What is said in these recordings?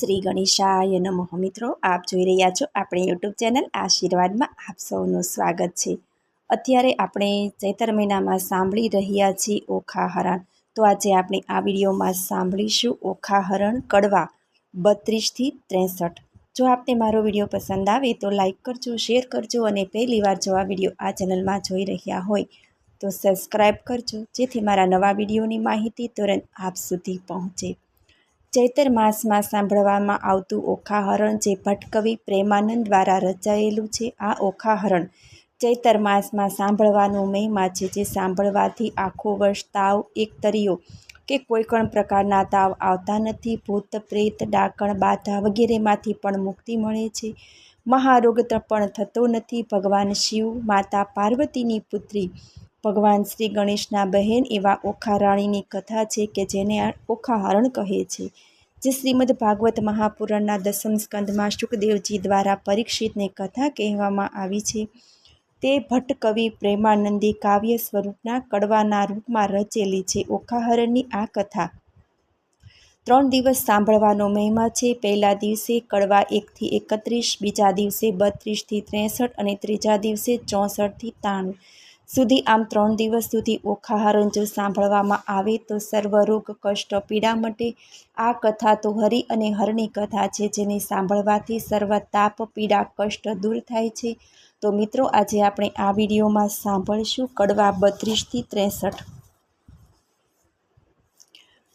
શ્રી ગણેશાય નમઃ મિત્રો, આપ જોઈ રહ્યા છો આપણી યુટ્યુબ ચેનલ આશીર્વાદમાં આપ સૌનું સ્વાગત છે। અત્યારે આપણે ચૈત્ર મહિનામાં સાંભળી રહ્યા છીએ ઓખા હરણ। તો આજે આપણે આ વિડીયોમાં સાંભળીશું ઓખા હરણ કડવા 32 થી 63। જો આપને મારો વિડીયો પસંદ આવે તો લાઈક કરજો, શેર કરજો અને પહેલીવાર જો આ વિડીયો આ ચેનલમાં જોઈ રહ્યા હોય તો સબસ્ક્રાઈબ કરજો, જેથી મારા નવા વિડીયોની માહિતી તુરંત આપ સુધી પહોંચે। ચૈત્ર માસમાં સાંભળવામાં આવતું ઓખા હરણ જે ભટ્ટકવિ પ્રેમાનંદ દ્વારા રચાયેલું છે। આ ઓખા હરણ ચૈત્ર માસમાં સાંભળવાનો મહિમા છે, જે સાંભળવાથી આખો વર્ષ તાવ, એકતરીઓ કે કોઈપણ પ્રકારના તાવ આવતા નથી। ભૂત પ્રેત, ડાકણ બાધા વગેરેમાંથી પણ મુક્તિ મળે છે। મહારોગ પણ થતો નથી। ભગવાન શિવ, માતા પાર્વતીની પુત્રી ભગવાન શ્રી ગણેશના બહેન એવા ઓખા રાણીની કથા છે કે જેને ઓખા હરણ કહે છે, જે શ્રીમદ ભાગવત મહાપુરાણના 10મ સ્કંદમાં શુકદેવજી દ્વારા પરીક્ષિતને કથા કહેવામાં આવી છે। તે ભટ્ટકવિ પ્રેમાનંદે કાવ્ય સ્વરૂપના કડવાના રૂપમાં રચેલી છે। ઓખા હરણની આ કથા 3 દિવસ સાંભળવાનો મહિમા છે। પહેલા દિવસે કડવા 1 થી 31, બીજા દિવસે 32 થી 63 અને ત્રીજા દિવસે 64 થી 93 સુધી, આમ 3 દિવસ સુધી ઓખા હરણ જો સાંભળવામાં આવે તો સર્વ રોગ, કષ્ટ, પીડા મટે। આ કથા તો હરિ અને હરની કથા છે, જેને સાંભળવાથી સર્વ તાપ, પીડા, કષ્ટ દૂર થાય છે। તો મિત્રો, આજે આપણે આ વિડીયોમાં સાંભળશું કડવા 32 થી 63।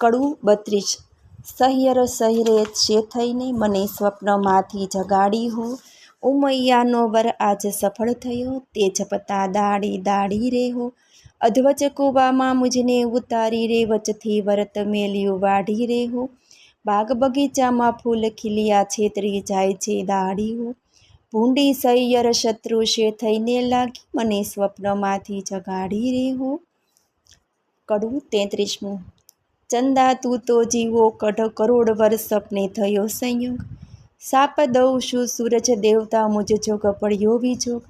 કડવું 32। સહિયર સહિરે છે થઈને મને સ્વપ્નમાંથી જગાડી હો। ઉમૈયાનો વર આજ સફળ થયો, તે જપતા દાડી દાડી રે હો। અધવચ કૂવામાં મુજને ઉતારી રે, વચથી વરત મેલ્યું વાઢી રે હો। બાગ બગીચામાં ફૂલ ખીલ્યા, છેતરી જાય છે દાડી હો। ભૂંડી સહિયર શત્રુ છે થઈને લાગી, મને સ્વપ્નમાંથી જગાડી રે હો। કડવું 33। ચંદા તું તો જીવો કરોડ વર્ષ સપને થયો સંયોગ। સાપ દઉં છું સૂરજ દેવતા, મુજ જોગ પડ્યો વિજોગ।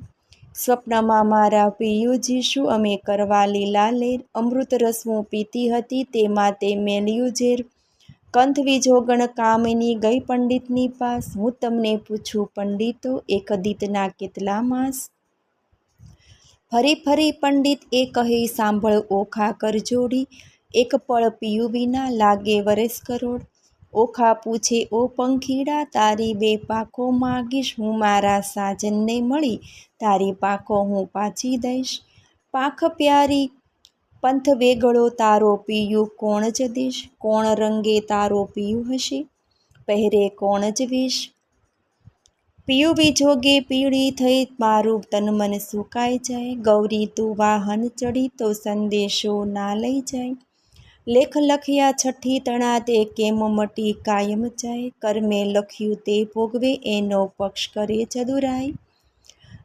સ્વપ્નમાં મારા પિયુજી શું અમે કરવા લીલા લેર। અમૃત રસ હું પીતી હતી, તેમાં તે મેલ્યું ઝેર। કંથ વિજોગણ કામિની ગઈ પંડિતની પાસ, હું તમને પૂછું પંડિતો, એક દીતના કેટલા માસ। ફરી ફરી પંડિત એ કહે, સાંભળ ઓખા કર જોડી, એક પળ પિયું વિના લાગે વરસ કરોડ। ઓખા પૂછે, ઓ પંખીડા, તારી 2 પાંખો માગીશ, હું મારા સાજનને મળી તારી પાંખો હું પાછી દઈશ। પાંખ પ્યારી પંથ વેગળો તારો પિયું કોણ જ દેશ। કોણ રંગે તારો પિયું હશે, પહેરે કોણ જ વેશ। પિયું વિજોગે પીળી થઈ, મારું તન મન સુકાઈ જાય। ગૌરી તું વાહન ચડી તો સંદેશો ના લઈ જાય। લેખ લખ્યા છઠ્ઠી તણા, તે કેમ મટી કાયમ જાય। કર્મે લખ્યું તે ભોગવે, એનો પક્ષ કરે ચતુરાઈ।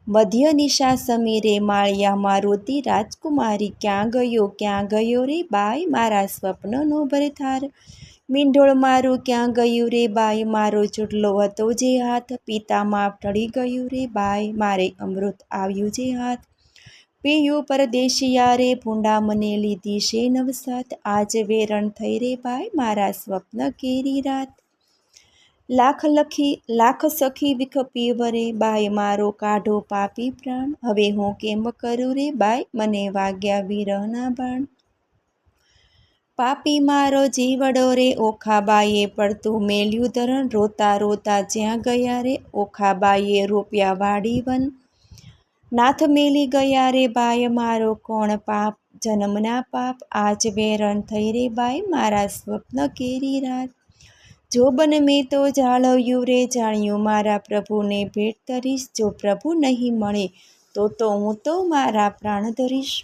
મધ્ય નિશા સમીરે માળિયામાં રોતી, રાજકુમારી ક્યાં ગયો રે બાઈ, મારા સ્વપ્નનો ભરથાર। મીંઢોળ મારું ક્યાં ગયું રે બાઈ, મારો ચૂડલો હતો જે હાથ। પિતા માપ ટળી ગયું રે બાઈ, મારે અમૃત આવ્યું જે હાથ। પિયું પરદેશિયા રે, ભૂંડા મને લીધી છે નવસાથ। આજ વેરણ થઈ રે બાઈ, મારા સ્વપ્ન કેરી રાત। લાખ સખી વિખ પીવરે, બાઈ મારો કાઢો પાપી પ્રાણ। હવે હું કેમ કરું રે બાઈ, મને વાગ્યા વિરહના બાણ। પાપી મારો જીવડો રે, ઓખાબાઈએ પડતું મેલ્યું ધરણ। રોતા રોતા જ્યાં ગયા રે, ઓખાબાઈએ રોપ્યા વાડી વન। નાથ મેલી ગયા રે બાઈ, મારો કોણ પાપ જન્મના પાપ। આજ વેરણ થઈ રે બાઈ, મારા સ્વપ્ન કેરી રાત। જોબન મેં તો જાળવ્યું રે, જાણ્યું મારા પ્રભુને ભેટ ધરીશ। જો પ્રભુ નહીં મળે તો હું તો મારા પ્રાણ ધરીશ।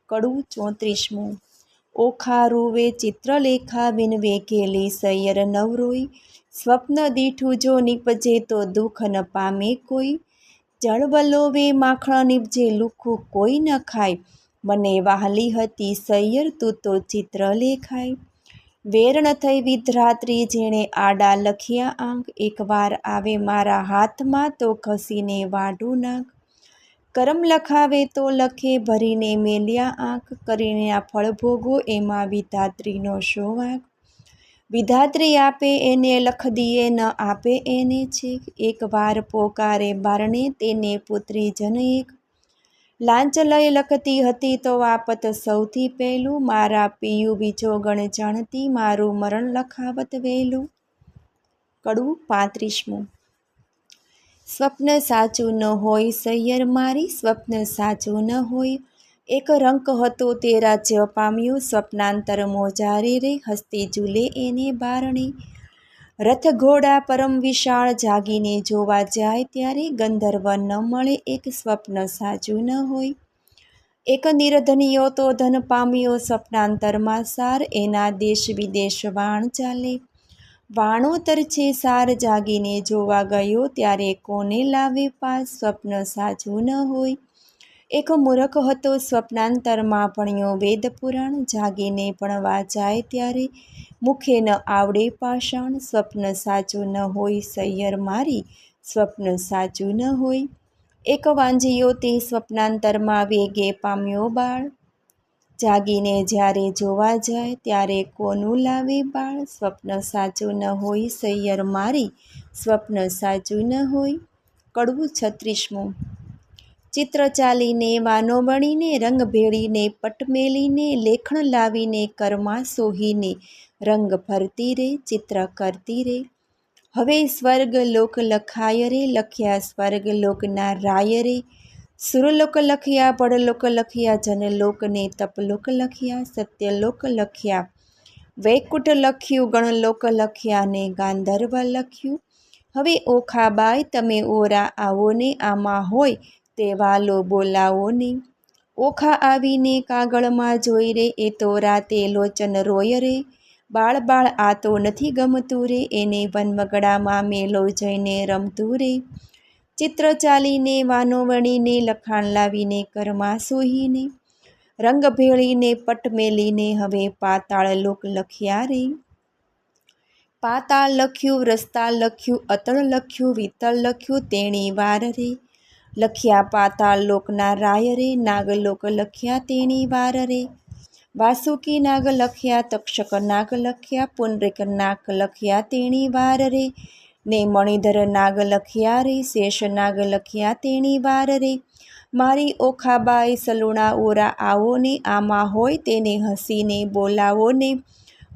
કડવું 34। ઓખા રૂવે ચિત્રલેખા, વિનવે ઘેલી સૈયર નવરોઈ। સ્વપ્ન દીઠું જો નીપજે, તો દુઃખ ન પામે કોઈ। જળવલોવે માખણ નીપજે, લુખું કોઈ ન ખાય। મને વહાલી હતી સૈયર, તું તો ચિત્ર લેખાય। વેરણ થઈ વિધરાત્રી, જેણે આડા લખ્યા આંક। એકવાર આવે મારા હાથમાં, તો ઘસીને વાઢું નાખ। કરમ લખાવે તો લખે, ભરીને મેલ્યા આંખ। કરીને આ ફળ ભોગવો, એમાં વિધાત્રીનો શો વાંક। વિધાત્રી આપે એને લખ દીએ ન આપે એને છેક, એક વાર પોકારે બારણે તેને પુત્રી જન એક, લાંચ લઈ લખતી હતી તો આપત સૌથી પહેલું, મારા પિયું બીજો ગણ જાણતી મારું મરણ લખાવત વહેલું. કડવું 35મું. સ્વપ્ન સાચું ન હોય સૈયર મારી, સ્વપ્ન સાચું ન હોય, એક રંક હતો તે રાજ્ય પામ્યું, સ્વપ્નાંતર મોજારે રે હસ્તી ઝૂલે એને બારણે, રથ ઘોડા પરમ વિશાળ જાગીને જોવા જાય ત્યારે, ગંધર્વ ન મળે એક સ્વપ્ન સાચું ન હોય, એક નિર્ધનિયો તો ધન પામ્યો સ્વપ્નાંતરમાં સાર, એના દેશ વિદેશ વાણ ચાલે, વાણોતર છે સાર, જાગીને જોવા ગયો ત્યારે કોને લાવે પાસ, સ્વપ્ન સાચું ન હોય, એક મૂરખ હતો સ્વપ્નાંતરમાં ભણ્યો વેદ પુરાણ, જાગીને ભણવા જાય ત્યારે મુખે ન આવડે પાષાણ, સ્વપ્ન સાચું ન હોય સૈયર મારી, સ્વપ્ન સાચું ન હોય, એક વાંજિયો તે સ્વપ્નાંતરમાં વેગે પામ્યો બાળ, જાગીને જ્યારે જોવા જાય ત્યારે કોનું લાવે બાળ, સ્વપ્ન સાચું ન હોય સૈયર મારી, સ્વપ્ન સાચું ન હોય. કડવું 36મું. ચિત્ર ચાલીને વાનો વણીને, રંગ ભેળીને પટ મેલીને, લેખણ લાવીને કરમાં સોહીને, રંગ ભરતી રે ચિત્ર કરતી રે, હવે સ્વર્ગ લોક લખાય રે, લખ્યા સ્વર્ગ લોકના રાય રે, સુરલોક લખ્યા ભડલોક લખ્યા, જનલોકને તપલોક લખ્યા, સત્યલોક લખ્યા, વૈકુંઠ લખ્યું, ગણલોક લખ્યા ને ગાંધર્વ લખ્યું, હવે ઓખાબાઈ તમે ઓરા આવો ને, આમાં હોય તે વાલો બોલાવો ને, ઓખા આવીને કાગળમાં જોઈ રે, એ તો રાતે લોચન રોય રે, બાળ બાળ આ તો નથી ગમતું રે, એને વનવગડામાં મેલો જઈને રમતું રે, ચિત્ર ચાલીને વાનો વણીને, લખાણ લાવીને કરમાં સોહીને, રંગ ભેળીને પટ મેલીને, હવે પાતાળ લોક લખ્યા રે, પાતાળ લખ્યું, રસ્તા લખ્યું, અતળ લખ્યું, વિતળ લખ્યું, તેણી વાર રે, લખ્યા પાતાળ લોકના રાય રે, નાગલોક લખ્યા તેણી વાર રે, વાસુકી નાગ લખ્યા, તક્ષક નાગ લખ્યા, પુનરિક નાગ લખ્યા તેણી વાર રે, ને મણિધર નાગ લખ્યા રે, શેષ નાગ લખ્યા તેણી વાર રે, મારી ઓખાબાઈ સલુણા ઓરા આવો ને, આમાં હોય તેને હસીને બોલાવો ને,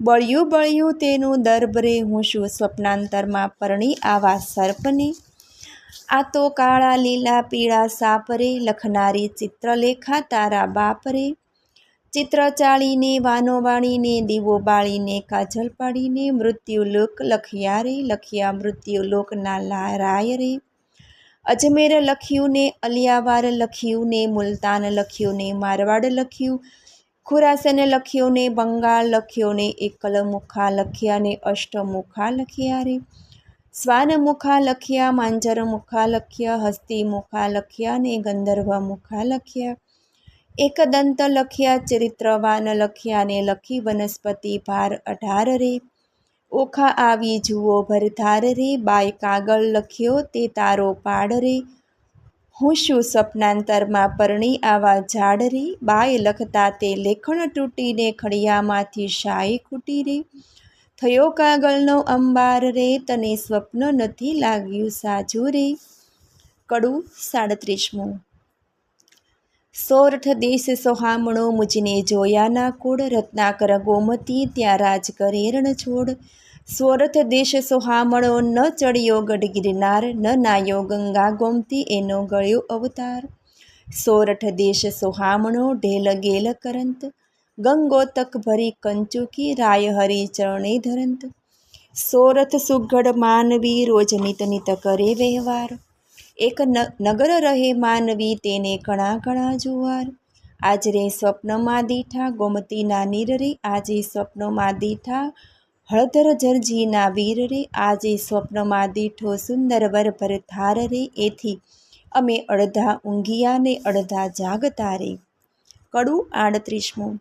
બળ્યું બળ્યું તેનું દર્ભ રે, હું શું સ્વપ્નાંતરમાં પરણી આવા સર્પને, આ તો કાળા લીલા પીળા સાપ રે, લખનારી ચિત્રલેખા તારા બાપ રે, ચિત્ર ચાળીને વાનો વાણીને, દીવો બાળીને કાજલ પાડીને, મૃત્યુલોક લખ્યા રે, લખ્યા મૃત્યુલોકના રાય રે, અજમેર લખ્યું ને, અલિયાવાર લખ્યું ને, મુલતાન લખ્યું ને, મારવાડ લખ્યું, ખુરાસન લખ્યો ને, બંગાળ લખ્યો ને, એકલ મુખા લખ્યા ને, અષ્ટમુખા લખ્યા રે, સ્વાન મુખા લખ્યા, માંજર મુખા લખ્યા, હસ્તી મુખા લખ્યા ને, ગંધર્વ મુખા લખ્યા, એકદંત લખ્યા, ચરિત્રવાન લખ્યા ને, લખી વનસ્પતિ ભાર 18 રે, ઓખા આવી જુઓ ભરધાર રે, બાય કાગળ લખ્યો તે તારો પાડ રે, હું શું સ્વપ્નાંતરમાં પરણી આવા ઝાડ રે, બાય લખતા તે લેખણ તૂટીને, ખડિયામાંથી શાહી ખૂટી રે, થયો કાગળનો અંબાર રે, તને સ્વપ્ન નથી લાગ્યું સાજું રે. કડવું 37મું. સોરઠ દેશ સોહામણો મુજને જોયા ના કોડ, રત્નાકર ગોમતી ત્યાં રાજ કરે રણછોડ, સોરઠ દેશ સોહામણો ન ચડ્યો ગઢ ગિરનાર, ન નાયો ગંગા ગોમતી એનો ગળ્યો અવતાર, સોરઠ દેશ સોહામણો ઢેલ ગેલ કરંત, ગંગોતક ભરી કંચુકી રાય હરી ચરણે ધરંત, સોરઠ સુગઢ માનવી રોજ નિત નિત કરે વ્યવહાર, એક નગર રહે માનવી તેને ઘણા ઘણા જુવાર, આજ રે સ્વપ્નમાં દીઠા ગોમતીના નીર રે, આજે સ્વપ્નમાં દીઠા હળધર જરજીના વીર રે, આજે સ્વપ્નમાં દીઠો સુંદર વર ભરથાર રે, એથી અમે અડધા ઊંઘિયા ને અડધા જાગતા રે. કડવું 38મું.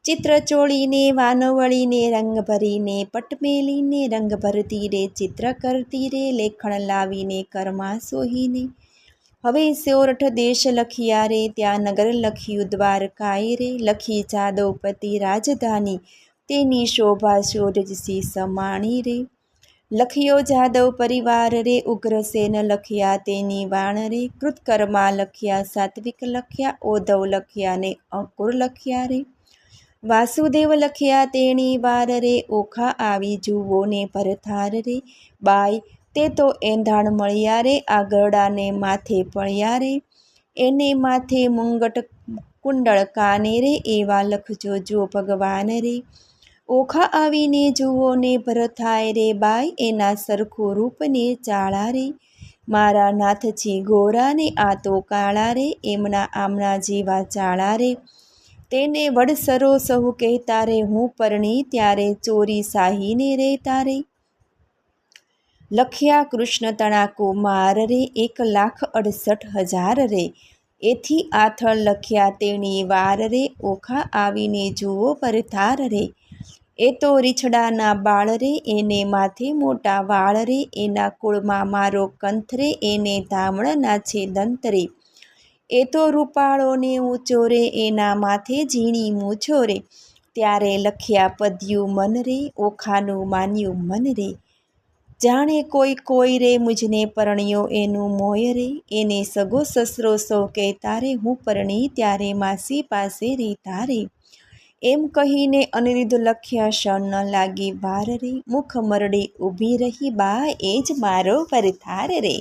ચિત્ર ચોળીને વાનો વળીને, રંગ ભરીને પટ મેલીને, રંગ ભરતી રે ચિત્ર કરતી રે, લેખણ લાવીને કરમાં સોહીને, હવે સોરઠ દેશ લખ્યા રે, ત્યાં નગર લખ્યું દ્વારકાએ રે, લખી જાદવપતિ રાજધાની તેની શોભા શોધજસી સમાણી રે. લખ્યો જાદવ પરિવાર રે, ઉગ્રસેન લખ્યા તેની વાણ રે. કૃતકર્મા લખ્યા, સાત્વિક લખ્યા, ઓધવ લખ્યા ને અંકુર લખ્યા રે. વાસુદેવ લખ્યા તેણી વાર રે, ઓખા આવી જુઓ ને ભરથાર રે. બાય તે તો એંધાણ મળ્યા રે, આ ગરડાને માથે પડ્યા રે. એને માથે મુંગટ કુંડળ કાને રે, એવા લખજો જો ભગવાન રે. ઓખા આવીને જુઓ ને ભરથાય રે, બાય એના સરખું રૂપને ચાળા રે. મારા નાથજી ગોરા ને આ તો કાળા રે, એમના આમના જેવા ચાળા રે. તેને વડસરો સહુ કહેતા રે, હું પરણી ત્યારે ચોરી સાહીને રે તારે. લખ્યા કૃષ્ણ તણાકુ માર રે, 1,68,000 રે. એથી આથળ લખ્યા તેણી વાર રે, ઓખા આવીને જુઓ પરથાર રે. એ તો રીછડાના બાળ રે, એને માથે મોટા વાળ રે. એના કુળમાં મારો કંથ રે, એને ધામણના છે દંત રે. એ તો રૂપાળો ને ઊંચો રે, એના માથે ઝીણી મૂછો રે. ત્યારે લખ્યા પદ્યું મન રે, ઓખાનું માન્યું મન રે. જાણે કોઈ રે, મુજને પરણ્યો એનું મોય રે. એને સગો સસરો સૌ કહેતા રે, હું પરણી ત્યારે માસી પાસે રહેતા રે. એમ કહીને અનિરુદ્ધ લખ્યા, ક્ષણ ન લાગી વાર રે. મુખ મરડી ઊભી રહી, બા એ જ મારો પરથાર રે.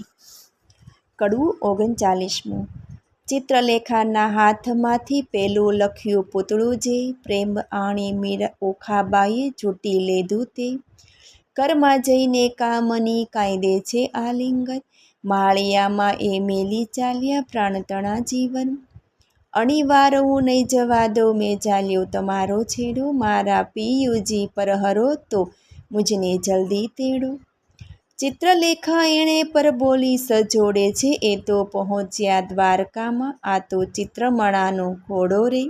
કડવું 39મું. ચિત્રલેખાના હાથમાંથી પેલું લખ્યું પૂતળું જે, પ્રેમ આણી મીર ઓખાબાઈએ જૂટી લીધું તે. ઘરમાં જઈને કામની કાયદે છે આલિંગન, માળિયામાં એ મેલી ચાલ્યા પ્રાણતણા જીવન. અણીવાર હું નહીં જવા દઉં, મેં ચાલ્યો તમારો છેડો. મારા પિયુજી પરહરો તો મુજને જલ્દી તેડો. ચિત્રલેખા એણે પર બોલી સજોડે છે, એ તો પહોંચ્યા દ્વારકામાં, આ તો ચિત્રમણાનો ઘોડો રે.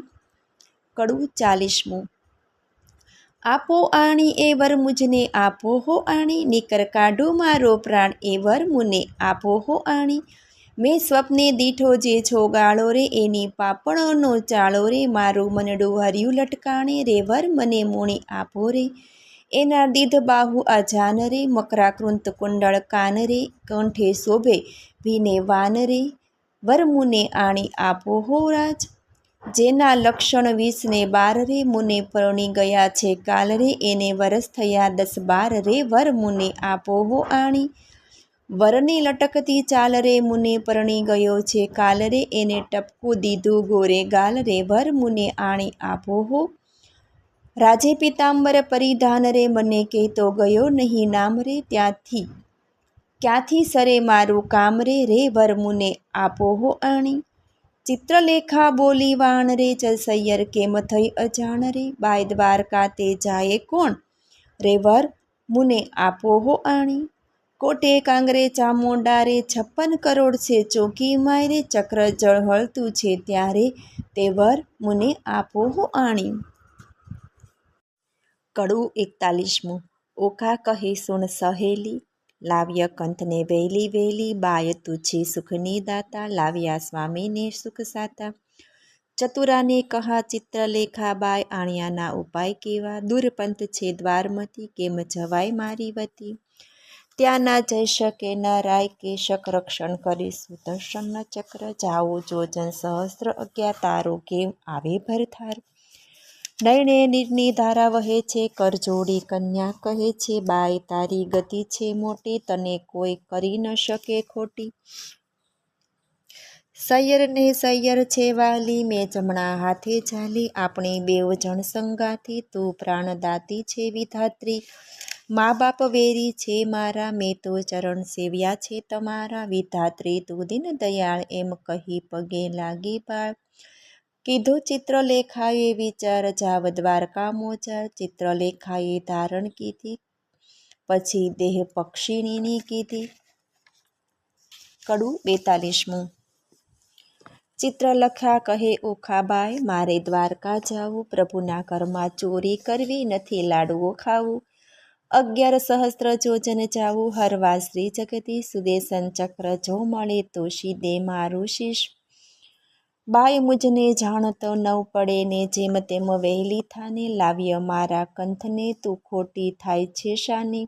કડવું 40મું. આપો આણી એ વર મુજને આપો હો આણી, નીકર કાઢો મારો પ્રાણ એ વર મુને આપો હો આણી. મેં સ્વપ્ને દીઠો જે છોગાળો રે, એની પાપણોનો ચાળો રે. મારું મનડું હર્યું લટકાણે રે, વર મને મૂણી આપો રે. એના દીધ બાહુ અજાન રે, મકરાકૃંત કુંડળ કાન રે. કંઠે શોભે ભીને વાન રે, વર મુને આણી આપો હો રાજ. જેના લક્ષણ 20 ને 12 રે, મુને પરણી ગયા છે કાલ રે. એને વરસ થયા 10-12 રે, વર મુને આપો હો આણી. વરની લટકતી ચાલ રે, મુને પરણી ગયો છે કાલ રે. એને ટપકું દીધું ગોરે ગાલ રે, વર મુને આણી આપો હો. રાજે પિતાંબર પરિધાન રે, મને કહેતો ગયો નહીં નામ રે. ક્યાંથી સરે મારું કામ રે, વર મુને આપો હો આણી. ચિત્રલેખા બોલી વાણ રે, જલસૈયર કેમ થઈ અજાણ રે. બાય દ્વારકા તે જાય કોણ રે, વર મુને આપો હો આણી. કોટે કાંગરે ચામુંડા રે, 56 કરોડ છે ચોકી માય રે. ચક્ર જળ હળતું છે ત્યારે, તે વર મુને આપો હો આણી. કડવું 41મું. ઓખા કહે સુણ સહેલી, લાવ્ય કંથને વહેલી વહેલી. બાય તું છે સુખની દાતા, લાવ્યા સ્વામીને સુખ સાતા. ચતુરાને કહા ચિત્રલેખા, બાય આણ્યાના ઉપાય કેવા. દૂરપંથ છે દ્વારમતી, કેમ જવાય મારી વતી. ત્યાં ના જઈ શકે ન રાય કે, શક રક્ષણ કરી સુદર્શન ચક્ર. જાઓ જોજન સહસ્ત્ર અજ્ઞા, તારો કેમ આવે ભરથાર. નયણે નીરની ધારા વહે છે, કરજોડી કન્યા કહે છે. બાય તારી ગતિ છે મોટી, તને કોઈ કરી ન શકે ખોટી. સૈયર ને સૈયર છે વાલી, મેં જમણા હાથે ઝાલી. આપણે બેવ જણ સંગાથી, તું પ્રાણદાતી છે વિધાત્રી. મા બાપ વેરી છે મારા, મેં તો ચરણ સેવ્યા છે તમારા. વિધાત્રી તું દીન દયાળ, એમ કહી પગે લાગી બાળ. કીધો ચિત્રલેખાએ વિચાર, જાવ દ્વારકા મોચાર. ચિત્રલેખાએ ધારણ કીધી, પછી દેહ પક્ષિણીની કીધી. કડવું 42મું. ચિત્રલેખા કહે ઓખાબાઈ, મારે દ્વારકા જાવું. પ્રભુના ઘરમાં ચોરી કરવી, નથી લાડવો ખાવું. 11 સહસ્ત્ર જોજન જાવું, હરવા શ્રી જગદીશ. સુદર્શન ચક્ર જો મળે તો સીધે મારું શીશ. બાય મુજને જાણતો નવ પડે ને જેમ તેમ વહેલી થાને લાવ્ય મારા કંથને તું ખોટી થાય છે શાને.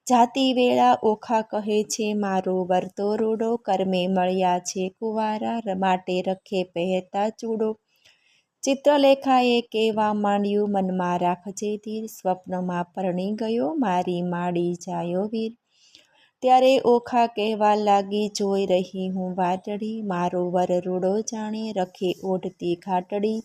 જાતિ વેળા ઓખા કહે છે મારો વર્તો રૂડો કર્મે મળ્યા છે કુંવારા માટે રખે પહેરતા ચૂડો. ચિત્રલેખાએ કહેવા માંડ્યું મનમાં રાખજે ધીર સ્વપ્નમાં પરણી ગયો મારી માડી જાયો વીર. ત્યારે ઓખા કહેવા લાગી જોઈ રહી હું વાદળી મારો વર રૂડો જાણે રખે ઓઢતી ઘાટડી.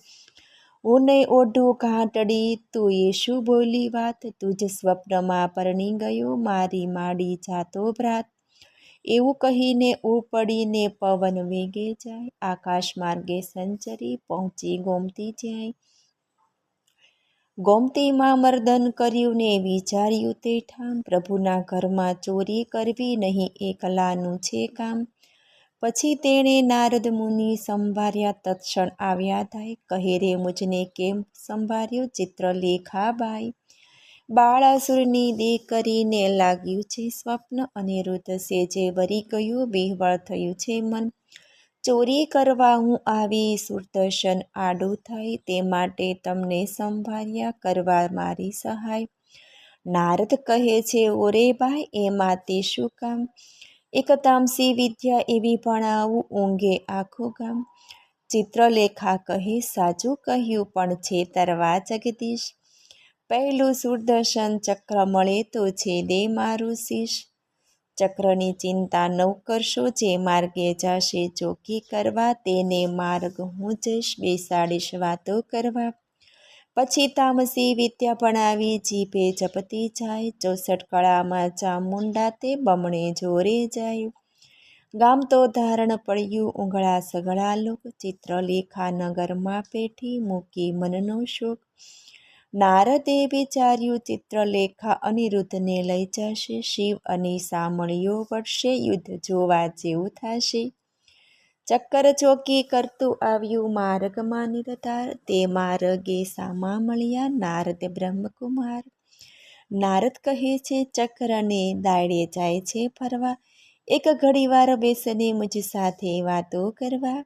હું ને ઓઢું ઘાટડી તું એ શું બોલી વાત તું જ સ્વપ્નમાં પરણી ગયો મારી માડી જાતો ભ્રાત. એવું કહીને ઉપડીને પવન વેગે જાય આકાશ માર્ગે સંચરી પહોંચી ગોમતી જ્યાંય. ગોમતીમાં મર્દન કર્યું ને વિચાર્યું તે ઠામ પ્રભુના ઘરમાં ચોરી કરવી નહીં એકલાનું છે કામ. પછી તેણે નારદ મુનિ સંભાર્યા તત્ક્ષણ આવ્યા થાય કહે રે મુજને કેમ સંભાર્યો ચિત્રલેખા બાઈ. બાળાસુરની દીકરીને લાગ્યું છે સ્વપ્ન અનિરુદ્ધ સેજે વરી ગયું વિહવળ થયું છે મન. ચોરી કરવા હું આવી સુરદર્શન આડું થાય તે માટે તમને સંભાળ્યા કરવા મારી સહાય. નારદ કહે છે ઓરે ભાઈ એમાં તે શું કામ એક તામસી વિદ્યા એવી ભણાવું ઊંઘે આખું ગામ. ચિત્રલેખા કહે સાચું કહ્યું પણ છેતરવા જગદીશ. પહેલું સુદર્શન ચક્ર મળે તો છે દે મારું શીશ. ચક્રની ચિંતા ન કરશો જે માર્ગે જશે ચોકી કરવા તેને માર્ગ હું જઈશ બેસાડીશ વાતો કરવા. પછી તામસી વિદ્યા ભણાવી જીભે જપતી જાય 64 કળામાં ચામુંડા તે બમણે જોરે જાય. ગામ તો ધારણ પડ્યું ઉંઘળા સઘળા લોક ચિત્રલેખા નગરમાં પેઠી મૂકી મનનો શોક. નારદે વિચાર્યું ચિત્રલેખા અનિરુદ્ધને લઈ જશે શિવ અને સામળીઓ વળશે યુદ્ધ જોવા જેવું થશે. ચક્કર ચોકી કરતું આવ્યું માર્ગમાં નિરધાર તે માર્ગે સામા મળ્યા નારદ બ્રહ્મકુમાર. નારદ કહે છે ચક્રને દાડે જાય છે ફરવા એક ઘડીવાર બેસને મુજ સાથે વાતો કરવા.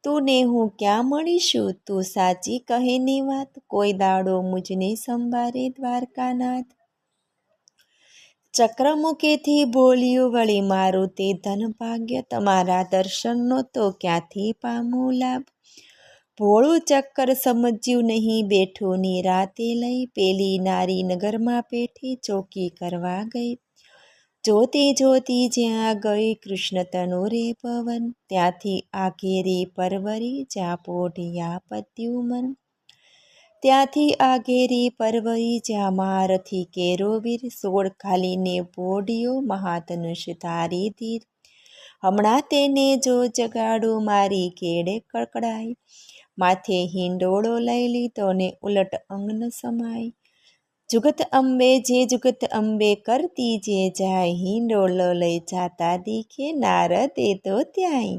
તું ને હું ક્યાં મળીશું તું સાચી કહે ની વાત કોઈ દાડો મુજને સંભારે દ્વારકાનાથ. ચક્રમુખેથી બોલ્યું વળી મારું તે ધન ભાગ્ય તમારા દર્શનનો તો ક્યાંથી પામું લાભ. ભોળું ચક્કર સમજ્યું નહીં બેઠું નિરાતે લઈ પેલી નારી નગરમાં પેઠી ચોકી કરવા ગઈ. જોતી જોતી જ્યાં ગઈ કૃષ્ણ તનુ રે પવન ત્યાંથી આઘેરી પરવરી જ્યાં પોઢિયા પત્યું મન. ત્યાંથી આઘેરી પરવરી જ્યાં મારથી કેરો વીર 16 ખાલીને પોઢિયો મહાધનુષ ધારી ધીર. હમણાં તેને જો જગાડું મારી કેડે કકડાય માથે હિંડોળો લઈ લીધો ને ઉલટ અંગન સમાય. જુગત અંબે જે જુગત અંબે કરતી જે જાય હિંડોળો લઈ જાતા દીખે નારદે તો ત્યાંય.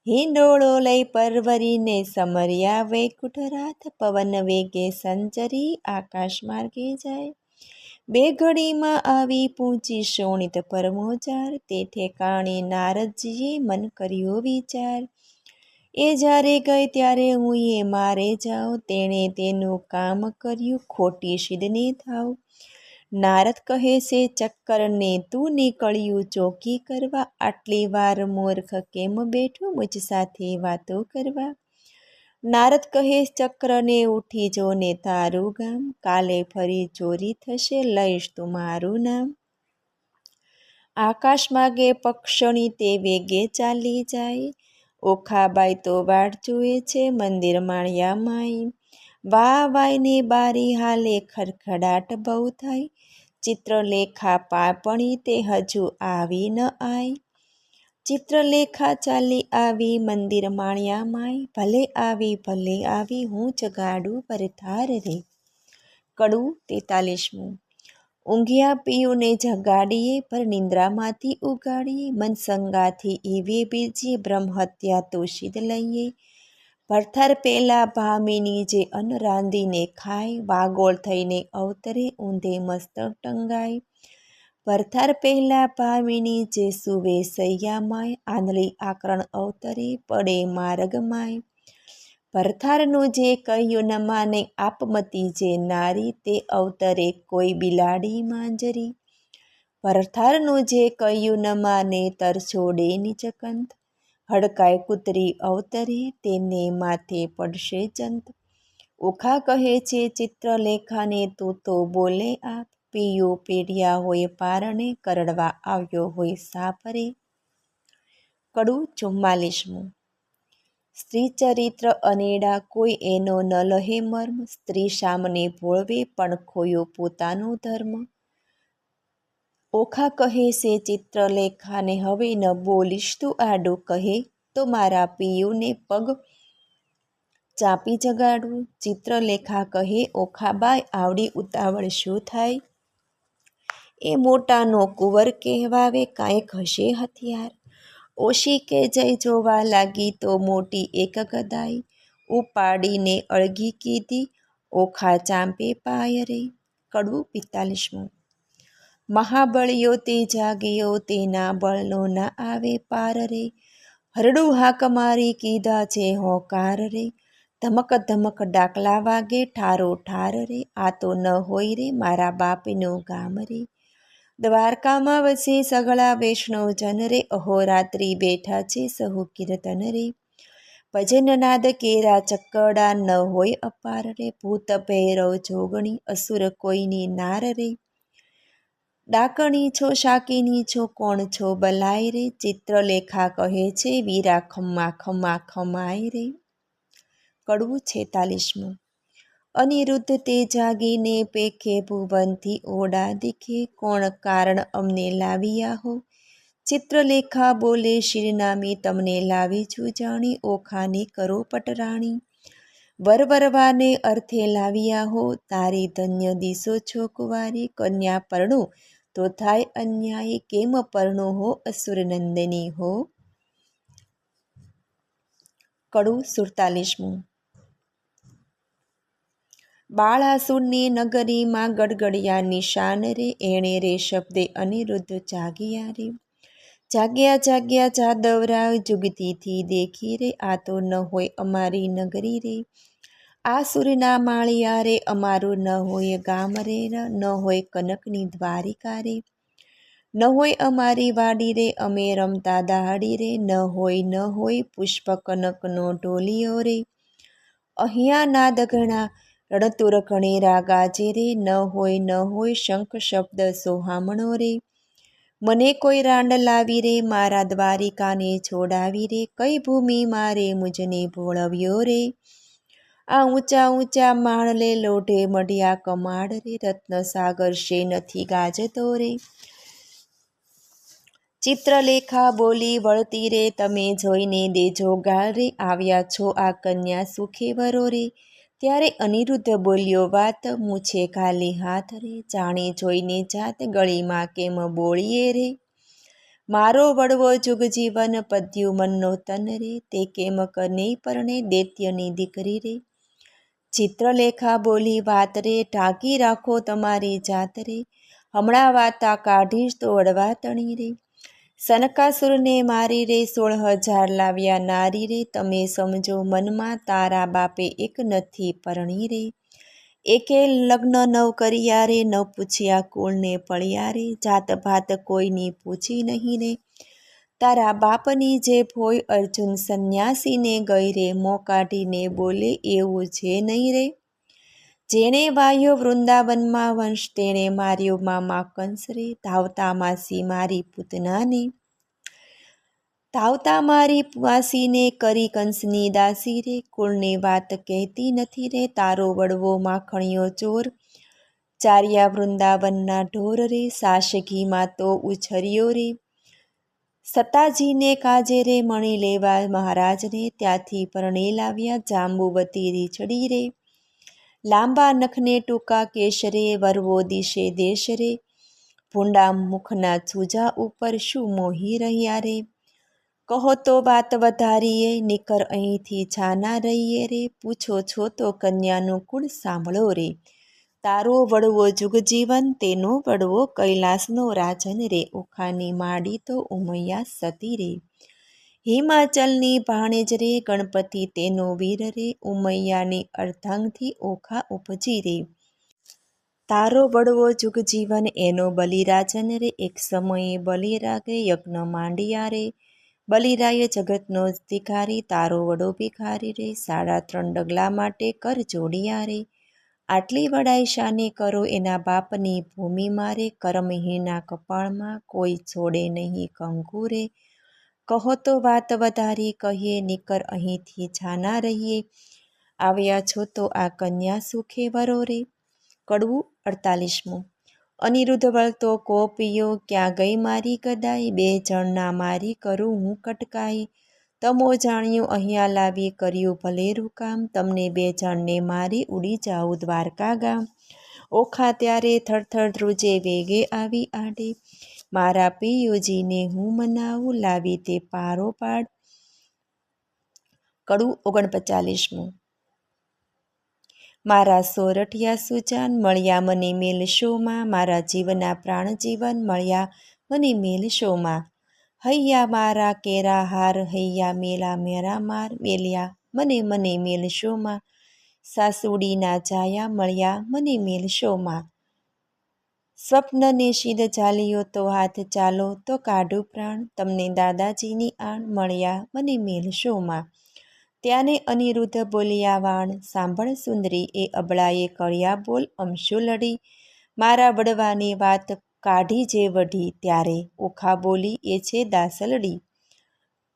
હિંડોળો લઈ પરવરીને સમર્યા વૈકુંઠરાથ પવન વેગે સંચરી આકાશ માર્ગે જાય. બે ઘડીમાં આવી પહોંચી શોણિત પરમોજાર તે ઠેકાણે નારદજીએ મન કર્યો વિચાર. એ જ્યારે ગઈ ત્યારે હું એ મારે જાઉં તેણે તેનું કામ કર્યું ખોટી સિદ્ધને થાવ. નારદ કહે છે ચક્કરને તું નીકળ્યું ચોકી કરવા આટલી વાર મૂર્ખ કેમ બેઠું મુજ સાથે વાતો કરવા. નારદ કહે ચક્રને ઉઠી જો ને તારું ગામ કાલે ફરી ચોરી થશે લઈશ તું મારું નામ. આકાશ માગે પક્ષણી તે વેગે ચાલી જાય ઓખાબાઈ તો વાટ જુએ છે મંદિર માળિયા માઈ. વાહ વાયને બારી હાલે ખડખડાટ બહુ થાય ચિત્રલેખા પાપણી તે હજુ આવી ન આય. ચિત્રલેખા ચાલી આવી મંદિર માળિયા માઈ ભલે આવી હું જગાડું પરથાર રે. કડું 43મું. ઊંઘ્યા પિયુને જગાડીએ પર નિંદ્રામાંથી ઉગાડીએ મન સંગાથી એવે બીજીએ બ્રહ્મહત્યા તો સિદ્ધ લઈએ. ભરથાર પેલા ભામિની જે અન્ન રાંધીને ખાય વાગોળ થઈને અવતરે ઊંધે મસ્તક ટંગાય. વરથાર પહેલા ભામિની જે સુવે સૈયામાય, આંધળી આકરણ અવતરે પડે માર્ગમાય. ભરથારનું જે કહ્યું ન માને આપમતી જે નારી, તે અવતરે કોઈ બિલાડી માંજરી. ભરથારનું જે કહ્યું ન માને તરછોડે નીચકંત, હડકાય કૂતરી અવતરે તેને માથે પડશે જંત. ઓખા કહે છે ચિત્રલેખાને તું તો બોલે આપ, પિયું પીડ્યા હોય પારણે કરડવા આવ્યો હોય સાપરે. કડું 44મું. સ્ત્રી ચરિત્ર અનેડા કોઈ એનો ન લહે મર્મ, સ્ત્રી સામને ભોળવે પણ ખોયો પોતાનો ધર્મ. ઓખા કહે છે ચિત્રલેખાને હવે ન બોલીશ તું આડું, કહે તો મારા પિયુને પગ ચાપી જગાડું. ચિત્રલેખા કહે ઓખાબાઈ આવડી ઉતાવળ શું થાય, એ મોટાનો કુંવર કહેવાવે કાંઈક હશે હથિયાર. ઓશી કે જય જોવા લાગી તો મોટી એક ગદાઈ, ઉપાડીને અળગી કીધી ઓખા ચાંપે પાય રે. કડવું 45મું. મહાબળિયો તે જાગ્યો તેના બળનો ના આવે પાર રે, હરડું હાક મારી કીધા છે હોકાર રે. ધમક ધમક ડાકલા વાગે ઠારો ઠાર રે, આ તો ન હોય રે મારા બાપનું ગામ રે. દ્વારકામાં વસે સગળા વૈષ્ણવ જન રે, અહોરાત્રિ બેઠા છે સહુ કીર્તન રે. ભજન નાદ કેરા ચક્કડા ન હોય અપાર રે, ભૂત ભૈરવ જોગણી અસુર કોઈની નાર રે. ડાકણી છો શાકીની છો કોણ છો બલાય રે, ચિત્રલેખા કહે છે વીરા ખમ્મા ખમ્મા ખમાય રે. કડવું 46મું. અનિરુદ્ધ તે જાગીને પેખે ભુવનથી ઓડા દીખે, કોણ કારણ અમને લાવ્યા હો. ચિત્રલેખા બોલે શિરનામી તમને લાવી છું જાણી, ઓખાની કરો પટરાણી. વરવરવાને અર્થે લાવ્યા હો, તારી ધન્ય દિશો છો કુંવારી. કન્યા પરણું તો થાય અન્યાય, કેમ પરણું હો અસુર નંદની હો. કડવું 47મું. બાળાસુરની નગરીમાં ગડગડિયા નિશાન રે, એણે રે શબ્દે અનિરુદ્ધ જાગ્યા રે. જાગ્યા જાગ્યા જાદવરાવ જુગતીથી દેખી રે, આ તો ન હોય અમારી નગરી રે. આ સુરના માળિયા રે અમારું ન હોય ગામ રે, ન હોય કનકની દ્વારિકા રે. ન હોય અમારી વાડી રે અમે રમતા દાડી રે, ન હોય પુષ્પ કનકનો ઢોલિયો રે. અહીંયા નાદ ઘણા રણતુર ઘણેરા ગાજે રે, ન હોય શંખ શબ્દ સોહામણો રે. મને કોઈ રાંડ લાવી રે મારા દ્વારિકાને છોડાવી રે, કઈ ભૂમિ મારે મુજને ભોળવ્યો રે. આ ઊંચા ઊંચા માળલે લોઢે મઢિયા કમાડ રે, રત્નસાગર શે નથી ગાજતો રે. ચિત્રલેખા બોલી વળતી રે તમે જોઈને દેજો ગાળ રે, આવ્યા છો આ કન્યા સુખે વરો રે. ત્યારે અનિરુદ્ધ બોલ્યો વાત મૂછે ખાલી હાથ રે, જાણે જોઈને જાત ગળીમાં કેમ બોળીએ રે. મારો વડવો જુગ જીવન પદ્યું મનનો તન રે, તે કેમ કને પરણે દૈત્યની દીકરી રે. ચિત્રલેખા બોલી વાત રે ઢાંકી રાખો તમારી જાત રે, હમણાં વાતા કાઢીશ તો અડવા તણી રે. સનકાસુરને મારી રે 16,000 લાવ્યા નારી રે, તમે સમજો મનમાં તારા બાપે એક નથી પરણી રે. એકે લગ્ન નવ કર્યા રે, ન પૂછ્યા કુળને પળ્યા રે, જાત ભાત કોઈની પૂછી નહીં રે. તારા બાપની જે હોય અર્જુન સંન્યાસીને ગઈ રે, મોં કાઢીને બોલે એવું છે નહીં રે. જેણે વાયો વૃંદાવનમાં વંશ તેણે માર્યો મામા કંસ રે, ધાવતા માસી મારી પૂતનાને. ધાવતા મારી માસીને કરી કંસની દાસી રે, કુળની વાત કહેતી નથી રે, તારો વડવો માખણિયો ચોર. ચાર્યા વૃંદાવનના ઢોર રે, સાસ ઘીમાં તો ઉછર્યો રે. સતાજીને કાજે રે મણી લેવા મહારાજને, ત્યાંથી પરણે લાવ્યા જાંબુવતી રીછડી રે. લાંબા નખને ટૂંકા કેશ રે, વરવો દિશે દેશ રે. ભૂંડા મુખના છૂજા ઉપર શું મોહી રહ્યા રે. કહો તો વાત વધારીએ, નિકર અહીંથી છાના રહીએ રે. પૂછો છો તો કન્યાનું કુળ સાંભળો રે, તારો વડવો જુગજીવન તેનો વડવો કૈલાસનો રાજન રે ઓખાની માડી તો ઉમૈયા સતી રે હિમાચલની ભાણેજ રે ગણપતિ તેનો વીર રે ઉમૈયાની અર્ધાંગથી ઓખા ઉપજી રે તારો વડવો જુગજીવન એનો બલિરાજન રે એક સમયે બલિરાગે યજ્ઞ માંડ્યા રે બલિરાય જગતનો શિકારી તારો વડો ભિખારી રે 3.5 ડગલા માટે કર જોડિયા રે આટલી વડાઈ શાને કરો એના બાપની ભૂમિ મારે કર્મહીના કપાળમાં કોઈ છોડે નહીં કંકુ રે કહો તો વાત વધારી કહીએ નીકર અહીંથી છાના રહીએ આવ્યા છો તો આ કન્યા સુખે વરો રે કડવું 48મું અનિરુદ્ધ વળતો કોપિયો ક્યાં ગઈ મારી ગદાઈ 2 જણના મારી કરું હું કટકાઈ તમો જાણ્યું અહીંયા લાવી કર્યું ભલેરું કામ તમને 2 જણને મારી ઉડી જાઉં દ્વારકા ગામ ઓખા ત્યારે થરથર ધ્રુજે વેગે આવી આડે મારા પિયુજીને હું મનાવું લાવી તે પારો પાડ કડું 39મું મારા સોરઠિયા સુજાન મળ્યા મને મેલશોમાં મારા જીવના પ્રાણ જીવન મળ્યા મને મેલશોમાં હૈયા મારા કેરા હાર હૈયા મેલા મેરા માર મેલ્યા મને મેલશોમાં સાસુડીના જાયા મળ્યા મને મેલશોમાં સ્વપ્નને શીદ ચાલ્યો તો હાથ ચાલો તો કાઢું પ્રાણ તમને દાદાજીની આણ મળ્યા મને મેલશોમાં ત્યાંને અનિરુદ્ધ બોલ્યા વાણ સાંભળ સુંદરી એ અબળાએ કળ્યા બોલ અમશું લડી મારા વડવાની વાત કાઢી જે વઢી ત્યારે ઓખા બોલી એ છે દાસલડી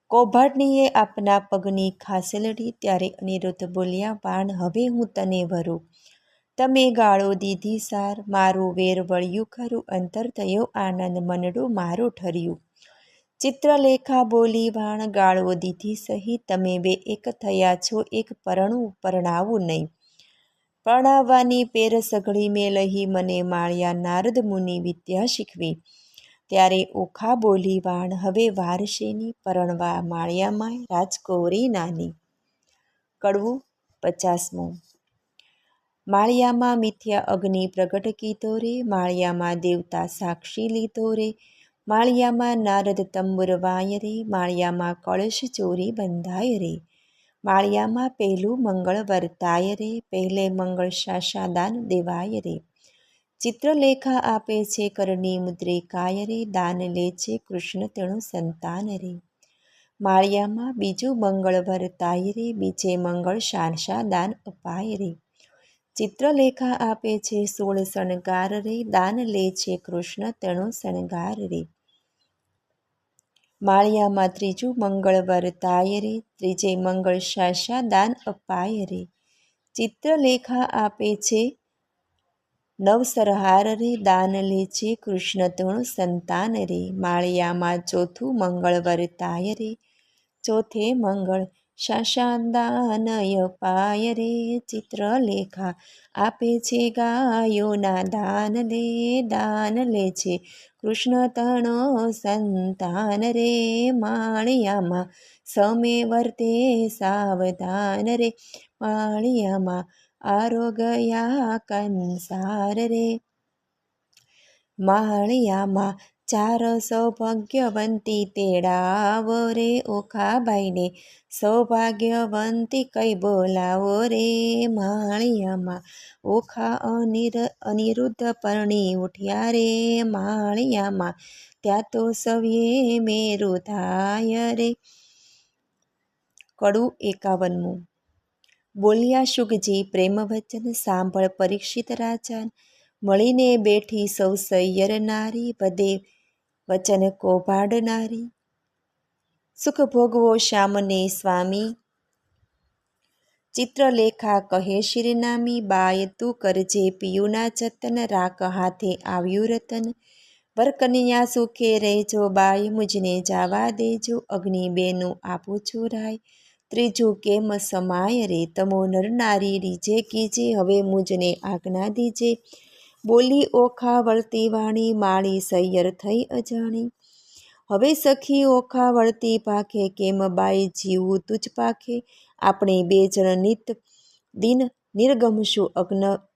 કૌભાંડનીએ આપના પગની ખાસલડી ત્યારે અનિરુદ્ધ બોલ્યા વાણ હવે હું તને વરું તમે ગાળો દીધી સાર મારું વેર વળ્યું ખરું અંતર થયો આનંદ મનડું મારું ઠર્યું ચિત્રલેખા બોલી વાણ ગાળો દીધી સહી તમે 2 એક થયા છો એક પરણું પરણાવું નહીં પરણાવવાની પેર સઘળી મેં લહી મને માળ્યા નારદ મુનિ વિદ્યા શીખવી ત્યારે ઓખા બોલી વાણ હવે વારશેની પરણવા માળિયામાં રાજકૌરી નાની કડવું 50મું માળિયામાં મિથ્યા અગ્નિ પ્રગટ કીધો રે માળિયામાં દેવતા સાક્ષી લીધો રે માળિયામાં નારદ તંબુર વાય રે માળિયામાં કળશ ચોરી બંધાય રે માળિયામાં પહેલું મંગળ વર્તાય રે પહેલે મંગળ શાશાદાન દેવાય રે ચિત્રલેખા આપે છે કરની મુદ્રિકાય રે દાન લે છે કૃષ્ણ તેણું સંતાન રે માળિયામાં બીજું મંગળ વર્તાય રે બીજે મંગળ શાશાદાન અપાય રે ચિત્રલેખા આપે છે 16 શણગાર રે દાન લે છે કૃષ્ણ તેણું શણગાર રે માળિયામાં ત્રીજું મંગળ વર્તાય રે ત્રીજે મંગળ શાશા દાન અપાય રે ચિત્રલેખા આપે છે 9 સરહાર રે દાન લે છે કૃષ્ણ તેણું સંતાન રે માળિયામાં ચોથું મંગળ વર્તાય રે ચોથે મંગળ શાશાદાન અપાય રે ચિત્રલેખા આપે છે ગાયોના દાન લે છે કૃષ્ણ તણો સંતાન રે માળિયામાં સમે વર્તે સાવધાન રે માળિયામાં આરોગયા કંસાર રે માળિયામાં 4 સૌભાગ્યવંતી તેડાવો રે ઓખાબાઈને સૌભાગ્યવંતી કઈ બોલાવો રે માળિયામાં ઓખા અનિરુદ્ધ પરણી ઉઠ્યા રે માળિયામાં ત્યાં તો સવ્યે મેરું થાય રે કડું 51મું બોલ્યા શુકજી પ્રેમ વચન સાંભળ પરીક્ષિત રાજા મળીને બેઠી સૌ સૈયર નારી બધે વચન કૌભાંડનારી સુખ ભોગવો શ્યામને સ્વામી ચિત્રલેખા કહે શિરનામી બાય તું કરજે પિયુના જતન રાખ હાથે આવ્યું રતન વરકન્યા સુખે રહેજો બાય મુજને જાવા દેજો અગ્નિ બેનું આપું છું રાય ત્રીજું કેમ સમાય રે તમો નર નારી રીજે કીજે હવે મુજને આજ્ઞા દીજે બોલી ઓખા વળતી વાણી માળી સૈયર થઈ અજાણી હવે સખી ઓખા વળતી પાખે કેમ બાઈ જીવું તુજ પાખે આપણે 2 જણ નિત દિન નિર્ગમશું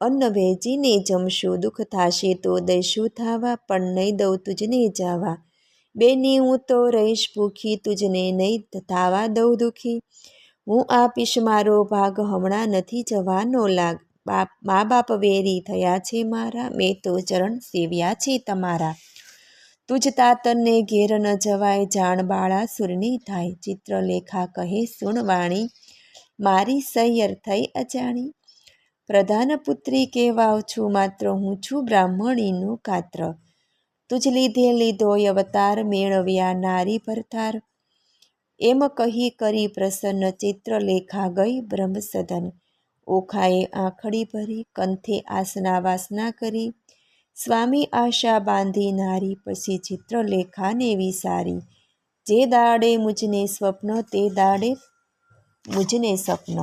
અન્ન વેચીને જમશું, દુઃખ થાશે તો દઈશું થાવા, પણ નહીં દઉં તુજને જાવા. બેની હું તો રહીશ ભૂખી, તુજને નહીં થાવા દઉં દુઃખી. હું આપીશ મારો ભાગ, હમણાં નથી જવાનો લાગ. મા બાપ વેરી થયા છે મારા, મેં તો ચરણ સેવ્યા છે તમારા. તુજ તાતરને ઘેર ન જવાય, જાણ બાળા સુરની થાય. ચિત્રલેખા કહે સુણ વાણી, મારી સહિયર થઈ અજાણી. પ્રધાન પુત્રી કહેવાઉં છું માત્ર, હું છું બ્રાહ્મણીનું કાત્ર. તુજ લીધે લીધોય અવતાર, મેળવ્યા નારી ભરતાર. એમ કહી કરી પ્રસન્ન, ચિત્રલેખા ગઈ બ્રહ્મસદન. ઓખાએ આંખડી ભરી, કંથે આસના વાસના કરી. સ્વામી આશા બાંધી નારી, પછી ચિત્રલેખાને વિસારી. જે દાડે મુજને સ્વપ્ન, તે દાડે મુજને સપન.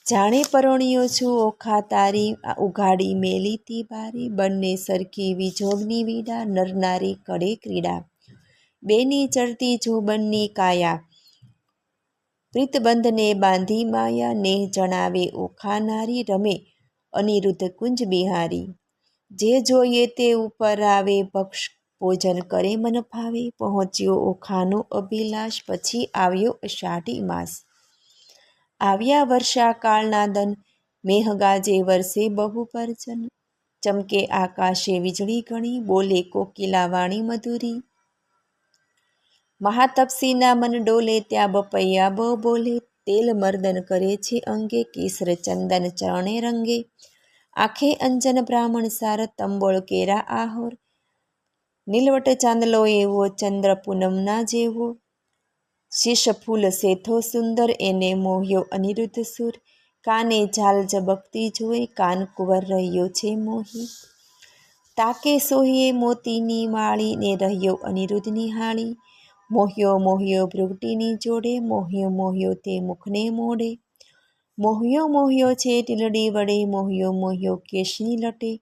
જાણે પરણ્યો છું ઓખા તારી, ઉઘાડી મેલી તી બારી. બંને સરખી વિજોગની વીડા, નર નારી કડે ક્રીડા. બેની ચડતી જોબનની કાયા, પ્રીતબંધને બાંધી માયા. નેહ જણાવે ઓખા નારી, રમે અનિરુદ્ધ કુંજ બિહારી. જે જોઈએ તે ઉપર આવે, ભક્ષ ભોજન કરે મન ફાવે. પહોંચ્યો ઓખાનો અભિલાષ, પછી આવ્યો અષાઢી માસ. આવ્યા વર્ષા કાળના દન, મેઘ ગાજે વરસે બહુ પરજન. ચમકે આકાશે વીજળી ઘણી, બોલે કોકિલા વાણી મધુરી. મહાતપસીના મન ડોલે, ત્યાં બપૈયા બહુ બોલે. તેલ મર્દન કરે છે અંગે, કેસર ચંદન ચરણે રંગે. આંખે અંજન બ્રાહ્મણ સાર, તંબોળ કેરા આહોર. નીલવટ ચાંદલો એવો, ચંદ્ર પૂનમના જેવો. શીશ ફૂલ શેથો સુંદર, એને મોહ્યો અનિરુદ્ધ સુર. કાને ઝાલ ઝબકતી જોઈ, કાન કુંવર રહ્યો છે મોહી. તાકે સોહીએ મોતીની માળી, ને રહ્યો અનિરુદ્ધ નિહાળી. મોહ્યો મોહ્યો ભૃગટીની જોડે, મોહ્યો મોહ્યો તે મુખને મોડે. મોહ્યો મોહ્યો છે ટીલડી વડે, મોહ્યો મોહ્યો કેશની લટે.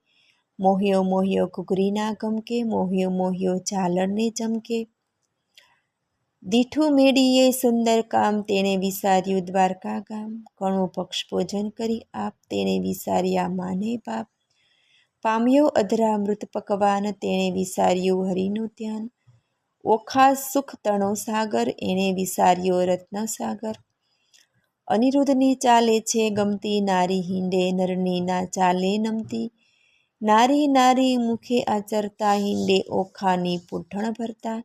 મોહ્યો મોહ્યો ઘૂઘરીના ગમકે, મોહ્યો મોહ્યો ઝાલરને ચમકે. દીઠું મેડીએ સુંદર કામ, તેણે વિસાર્યું દ્વારકા ગામ. ઘણું ભક્ષ ભોજન કરી આપ, તેણે વિસાર્યા માને બાપ. પામ્યો અધરા મૃત પકવાન, તેણે વિસાર્યું હરિનું ધ્યાન. ઓખા સુખ તણો સાગર, એણે વિસાર્યો રત્ન સાગર. અનિરુદ્ધની ચાલે છે ગમતી, નારી હિંડે નરની ના ચાલે નમતી. નારી નારી મુખે આચરતા, હિંડે ઓખાની પૂંઠણ ભરતા.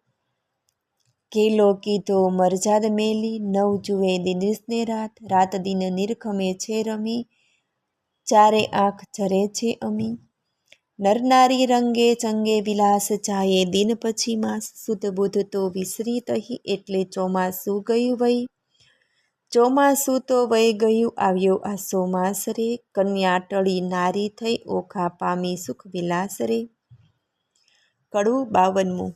કેલો કીધો મરજાદ મેલી, નવ જુએ દિવસને રાત. રાત દિન નિરખમે છે રમી, ચારે આંખ ઝરે છે અમી. નરનારી રંગે ચંગે વિલાસ, જાય દિન પછી માસ. સુધ બુધ તો વિસરી તહી, એટલે ચોમાસું ગયું વહી. ચોમાસું તો વહી ગયું, આવ્યો આસો માસ રે. કન્યા ટળી નારી થઈ, ઓખા પામી સુખ વિલાસ રે. કડવું 52મું.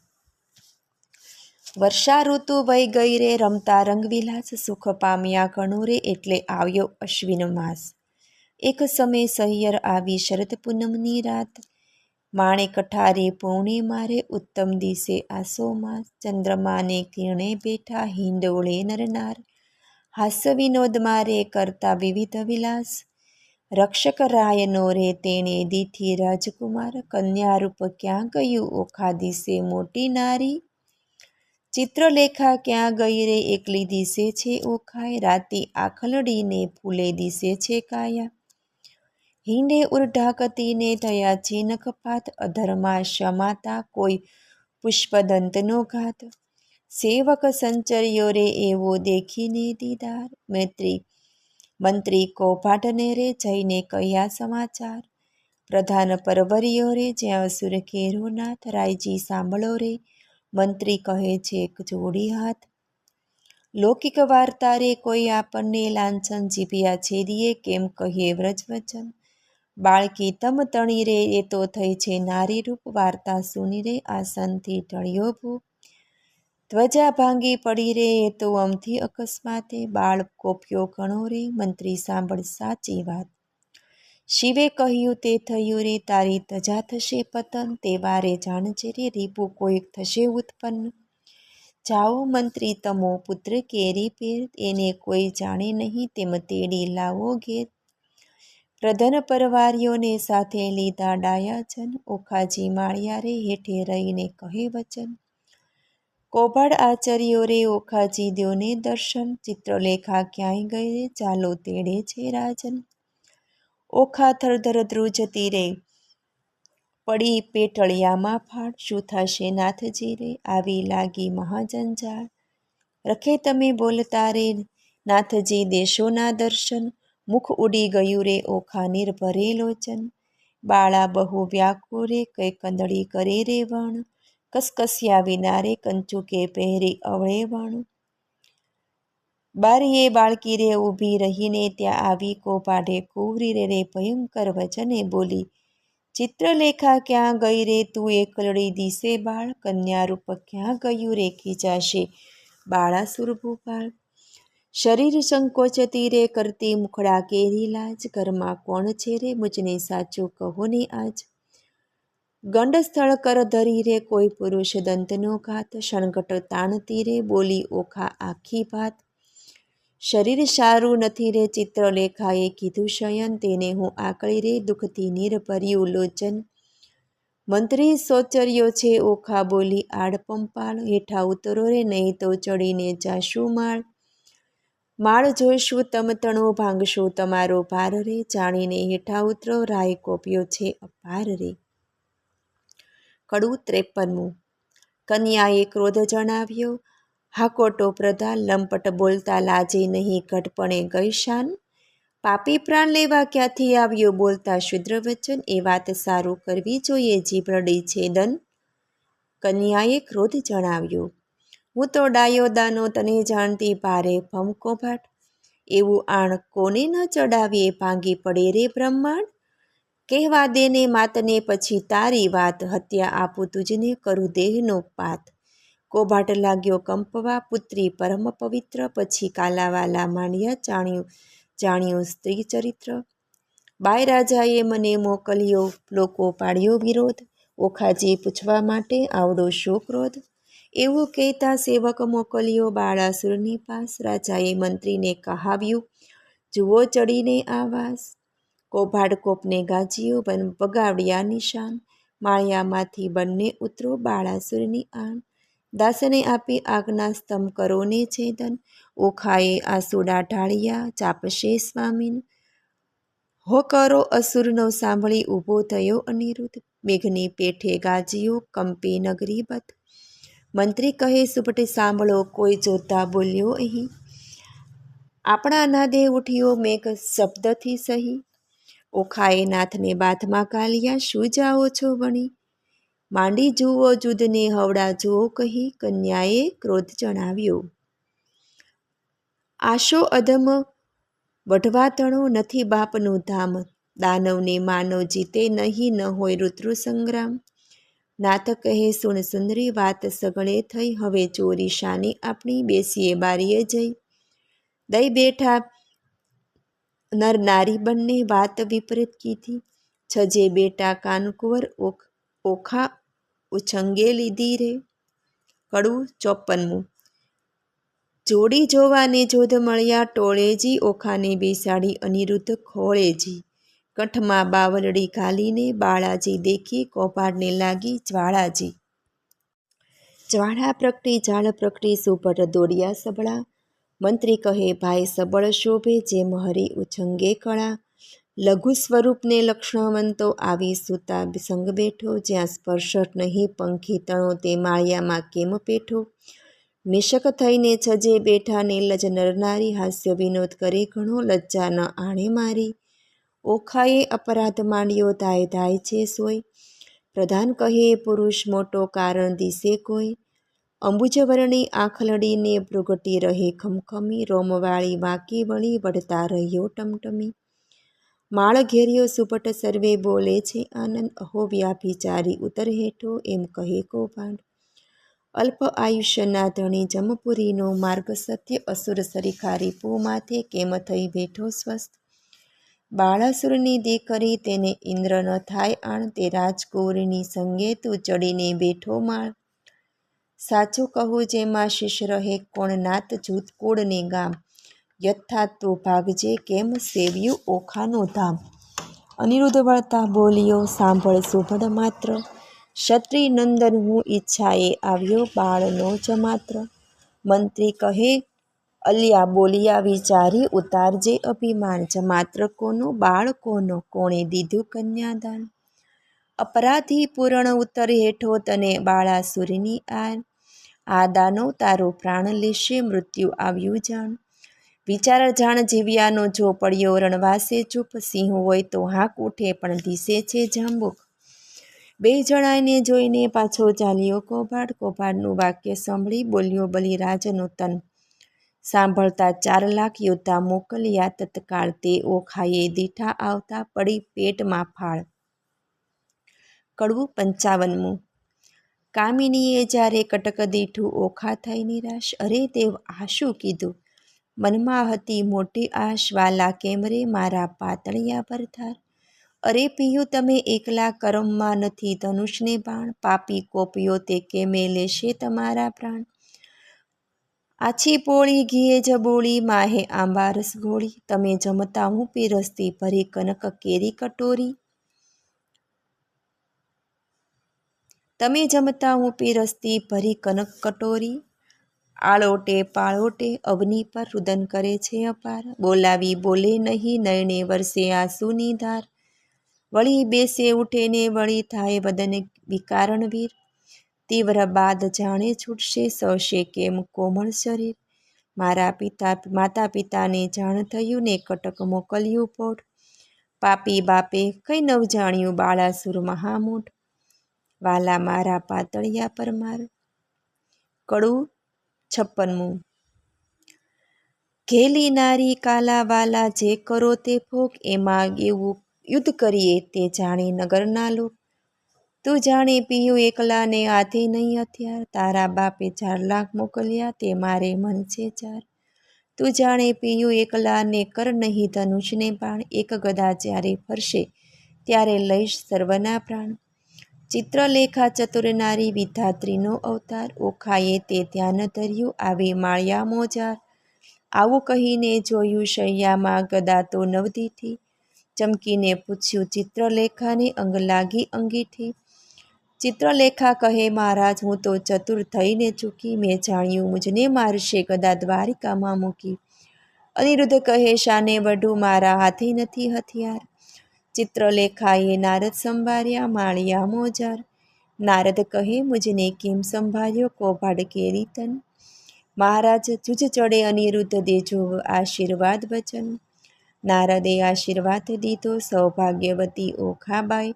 વર્ષા ઋતુ વહી ગઈ રે, રમતા રંગવિલાસ. સુખ પામ્યા ઘણું રે, એટલે આવ્યો અશ્વિન માસ. એક સમય સહિયર આવી, શરદ પૂનમની રાત. માણે કઠારે પૂર્ણે મારે, ઉત્તમ દિશે આસો માસ. ચંદ્રમાને કિરણે બેઠા, હિંડોળે નરનાર. હાસ્ય વિનોદ મારે કરતા વિવિધ વિલાસ. રક્ષક રાયનો રે, તેણે દીઠી રાજકુમાર. કન્યારૂપ ક્યાં ગયું, ઓખા દિશે મોટી નારી. ચિત્રલેખા ક્યાં ગઈ રે, એકલી દિશે છે ઓખાય. રાતી આખલડીને ફૂલે દિશે છે કાયા. હિંડે ઉરઢાકતીને થયા છે નખપાત. અધરમાં શમાતા કોઈ પુષ્પદંતનો ઘાત. સેવક સંચર્યો રે, એવો દેખીને દીદાર. મંત્રી કૌભાંડને રે, જઈને કહ્યા સમાચાર. પ્રધાન પરવર્યો રે, જ્યાં સુર કેરો નાથ. રાયજી સાંભળો રે, મંત્રી કહે છે એક જોડી હાથ. લૌકિક વાર્તા રે, કોઈ આપણને લાંછન. જીભ્યા છેદીએ કેમ કહીએ વ્રજ વચન. બાળકી તમ તણી રે, એ તો થઈ છે નારી રૂપ. વાર્તા સુની રે, આસનથી ટળ્યો ભૂપ. ધ્વજા ભાંગી પડી રે, એ તો અમથી અકસ્માતે. બાળ કોપ્યો ઘણો રે, મંત્રી સાંભળ સાચી વાત. શિવે કહ્યું તે થયું રે, તારી ધજા થશે પતન. તે વારે જાણજે રે, રીપુ કોઈક થશે ઉત્પન્ન. જાઓ મંત્રી તમો પુત્ર કેરી પેર, એને કોઈ જાણે નહીં, તેમ તેડી લાવો ઘેર. પ્રધાન પરવારીઓને સાથે લીધા ડાયાજન, ઓખાજી માળિયા રે હેઠે રહીને કહે વચન. કોભાડ આચર્યો રે ઓખાજી દ્યોને દર્શન, ચિત્રલેખા ક્યાંય ગઈ રે ચાલો તેડે છે રાજન. ઓખા થરધર ધ્રુજતી રે પડી પેટળિયામાં ફાળ, શું થશે નાથજી રે આવી લાગી મહાજંજાળ. રખે તમે બોલતા રે નાથજી દેશોના દર્શન, મુખ ઉડી ગયું રે ઓખા નિર્ભરે લોચન. બાળા બહુ વ્યાકુળ રે કઈ કંદડી કરે રે વણ, કસકસ્યા વિના રે કંચુકે પહેરી અવળે વણ. બારીએ બાળકી રે ઊભી રહીને ત્યાં આવી કોભાડે કુવરી રે ભયંકર વચને બોલી. ચિત્રલેખા ક્યાં ગઈ રે તું એકલડી દિશે બાળ, કન્યારૂપ ક્યાં ગયું રે ખીજાશે બાળાસુર ભૂપાળ. શરીર સંકોચતી રે કરતી મુખડા કેરી લાજ, ઘરમાં કોણ છે રે મુજને સાચું કહો ને આજ. ગંડ સ્થળ કર ધરી રે કોઈ પુરુષ દંતનો ઘાત, શણગટ તાણતી રે બોલી ઓખા આખી ભાત. શરીર સારું નથી રે ચિત્રલેખાએ કીધું શયન, તેને હું આકળી રે દુઃખથી નિર્ભર્યું લોચન. મંત્રી સોચર્યો છે ઓખા બોલી આડ પંપાળ, હેઠા ઉતરો રે નહીં તો ચડીને જાશું માળ. માળ જોઈશું તમ તણો ભાંગશું તમારો ભાર રે, જાણીને હેઠા ઉતરો રાય કોપ્યો છે અપાર રે. કડું 53. કન્યાએ ક્રોધ જણાવ્યો, હાકોટો પ્રધા લંપટ બોલતા લાજે નહીં ઘટપણે ગઈ શાન. પાપી પ્રાણ લેવા ક્યાંથી આવ્યો બોલતા શુદ્ર વચન, એ વાત સારું કરવી જોઈએ જીભ રડી છે દન. કન્યાએ ક્રોધ જણાવ્યો, હું તો ડાયો દાનો તને જાણતી ભારે ભમ કોભાટ. એવું આણ કોને ન ચડાવીએ ભાંગી પડે રે બ્રહ્માંડ. કહેવા દેને માતને પછી તારી વાત, હત્યા આપું તુજને કરું દેહનો પાત. કોભાટ લાગ્યો કંપવા પુત્રી પરમ પવિત્ર, પછી કાલાવાલા માંડ્યા જાણ્યું સ્ત્રી ચરિત્ર. બાય રાજાએ મને મોકલ્યો લોકો પાડ્યો વિરોધ, ઓખાજી પૂછવા માટે આવડો શો ક્રોધ. એવું કહેતા સેવક મોકલ્યો બાળાસુરની પાસ, રાજાએ મંત્રીને કહાવ્યું જુઓ ચડીને આવાસ. કોભાડ કોપને ગાજ્યો બગાડ્યા નિશાન, માળિયામાંથી બંને ઉતરો બાળાસુરની આણ. દાસને આપી આજ્ઞા સ્તંભ કરો ને છેદન, ઓખાએ આસુડા ઢાળ્યા ચાપશે સ્વામીન. હો કરો અસુરનો સાંભળી ઊભો થયો અનિરુદ્ધ, મેઘની પેઠે ગાજ્યો કંપી નગરી બધ. મંત્રી કહે સુપટ સાંભળો કોઈ જોતા બોલ્યો અહીં, આપણા નાદે ઉઠ્યો મેઘ શબ્દથી સહી. ઓખાએ નાથને બાથમાં કાલિયા શું જાઓ છો વણી, માંડી જુઓ જુદને હવડા જુઓ કહી. કન્યાએ ક્રોધ જણાવ્યો, આશો અધમ વઢવાતણો નથી બાપનું ધામ, દાનવને માનવ જીતે નહીં ન હોય ઋતુ સંગ્રામ. નાથ કહે સુણ સુંદરી વાત સગળે થઈ, હવે ચોરી શાની આપણી બેસીએ બારીએ જઈ. દઈ બેઠા નર નારી બંને વાત વિપરીત કીધી, છજે બેટા કાનકુંવર ઓખા ઉછંગે લીધી રે. કડું 54. જોડી જોવાને જોધ મળ્યા ટોળેજી, ઓખાને બેસાડી અનિરુદ્ધ ખોળેજી. કંઠમાં બાવલડી ઘાલીને બાળાજી દેખી, કોભાડને લાગી જ્વાળાજી. જ્વાળા પ્રગટી ઝાડ પ્રગટી સુપટ દોડ્યા સબળા. મંત્રી કહે ભાઈ સબળ શોભે જેમ હરી ઉછંગે કળા. લઘુ સ્વરૂપને લક્ષ્મણવંતો આવી સૂતા સંગ બેઠો, જ્યાં સ્પર્શ નહીં પંખી તણો તે માળિયામાં કેમ પેઠો. નિશક થઈને છજે બેઠા નિર્લજ નરનારી, હાસ્ય વિનોદ કરે ઘણો લજ્જા ન આણે મારી. ઓખાએ અપરાધ માંડ્યો ધાય ધાય છે સોય, પ્રધાન કહે પુરુષ મોટો કારણ દિશે કોઈ. અંબુજવર્ણી આંખલડીને ભૃગટી રહે ખમખમી, રોમવાળી વાંકી વળી વળતા રહ્યો ટમટમી. માળ ઘેર્યો સુપટ સર્વે બોલે છે આનંદ, અહો વ્યાભિચારી ઉતર હેઠો એમ કહે કૌભાંડ. અલ્પ આયુષ્યના ધણી જમપુરીનો માર્ગ સત્ય, અસુર સરીખા રીપુ માથે કેમ થઈ બેઠો સ્વસ્થ. બાળાસુરની દીકરી તેને ઇન્દ્ર ન થાય આણ, તે રાજકુંવરીની સંગે તું ચડીને બેઠો માળ. સાચું કહું જેમાં શીશ રહે કોણ નાત જૂથ કુળને ગામ, યથા તું ભાગજે કેમ સેવ્યું ઓખાનું ધામ. અનિરુદ્ધ વળતા બોલ્યો, સાંભળ સુભડ માત્ર, ક્ષત્રિય નંદન હું ઈચ્છાએ આવ્યો બાળનો જ માત્ર. મંત્રી કહે, અલ્યા બોલ્યા વિચારી ઉતારજે અભિમાન, જ માત્ર કોનો બાળ કોનો, કોણે દીધું કન્યાદાન. અપરાધી પૂરણ ઉત્તર હેઠો તને બાળાસુરની આ દાનવ તારો પ્રાણ લેશે મૃત્યુ આવ્યું જાણ. વિચાર જાણ જીવ્યાનો જો પડ્યો રણવાસે ચૂપ, સિંહ હોય તો હાક ઉઠે પણ દિશે છે જાંબુક. બે જણાને જોઈને પાછો ચાલ્યો કૌભાંડ, કૌભાંડનું વાક્ય સાંભળી બોલ્યો બલિરાજનો તન. સાંભળતા 4 લાખ યોદ્ધા મોકલ્યા તત્કાળ, તે ઓખાએ દીઠા આવતા પડી પેટમાં ફાળ. કડવું 55મું. કામિનીએ જ્યારે કટક દીઠું ઓખા થઈ નિરાશ, અરે દેવ આ શું કીધું, મનમાં હતી મોટી આશ, વાલા કેમ રે મારા પાતળિયા પર ધાર. અરે પિયું તમે એકલા, કરમમાં નથી ધનુષને બાણ, પાપી કોપીઓ તે કેમે લેશે તમારા પ્રાણ. આછી પોળી ઘીએ જ બોળી, માહે આંબા રસ ઘોળી, તમે જમતા હું પીરસતી ભરી કનક કેરી કટોરી. તમે જમતા હું પીરસતી ભરી કનક કટોરી. આળોટે પાળોટે અવની પર રુદન કરે છે અપાર, બોલાવી બોલે નહીં નયને વરસે આંસુની ધાર. વળી બેસે ઉઠે ને વળી થાય વદન વિકારણ વીર, તીવ્ર બાદ જાણે છૂટશે સહશે કેમ કોમળ શરીર. માતા પિતાને જાણ થયું ને કટક મોકલ્યું પોઢ, પાપી બાપે કઈ નવ જાણ્યું બાળાસુર મહામૂઢ. વાલા મારા પાતળિયા પર માર. કડવું 56મું. ઘેલી નારી કાલા વાલા, જે કરો તે ભોગ, એમાં એવું યુદ્ધ કરીએ તે જાણે નગરના લોક. તું જાણે પીયું એકલા ને આધે નહીં હથિયાર, તારા બાપે 4 લાખ મોકલ્યા તે મારે મન છે 4. તું જાણે પીયું એકલા ને કર નહીં ધનુષને બાણ, એક ગદા જ્યારે ફરશે ત્યારે લઈશ સર્વના પ્રાણ. ચિત્રલેખા ચતુર નારી વિધાત્રીનો અવતાર, ઓખાએ તે ધ્યાન ધર્યું આવી માળિયા મોજાર. આવું કહીને જોયું શૈયામાં ગદા તો નવદીઠી, ચમકીને પૂછ્યું ચિત્રલેખાને અંગ લાગી અંગીઠી. ચિત્રલેખા કહે, મહારાજ હું તો ચતુર થઈને ચૂકી, મેં જાણ્યું મુજને મારશે ગદા દ્વારિકામાં મૂકી. અનિરુદ્ધ કહે, શાને વઢું મારા હાથે નથી હથિયાર. ચિત્રલેખાએ નારદ સંભાળ્યા માળિયા મોજાર. નારદ કહે, મુજને કેમ સંભાળ્યો કૌભાંડ કેરી તન. મહારાજ જુજ ચડે અનિરુદ્ધ દેજો આશીર્વાદ વચન. નારદે આશીર્વાદ દીધો સૌભાગ્યવતી ઓખાબાઈ,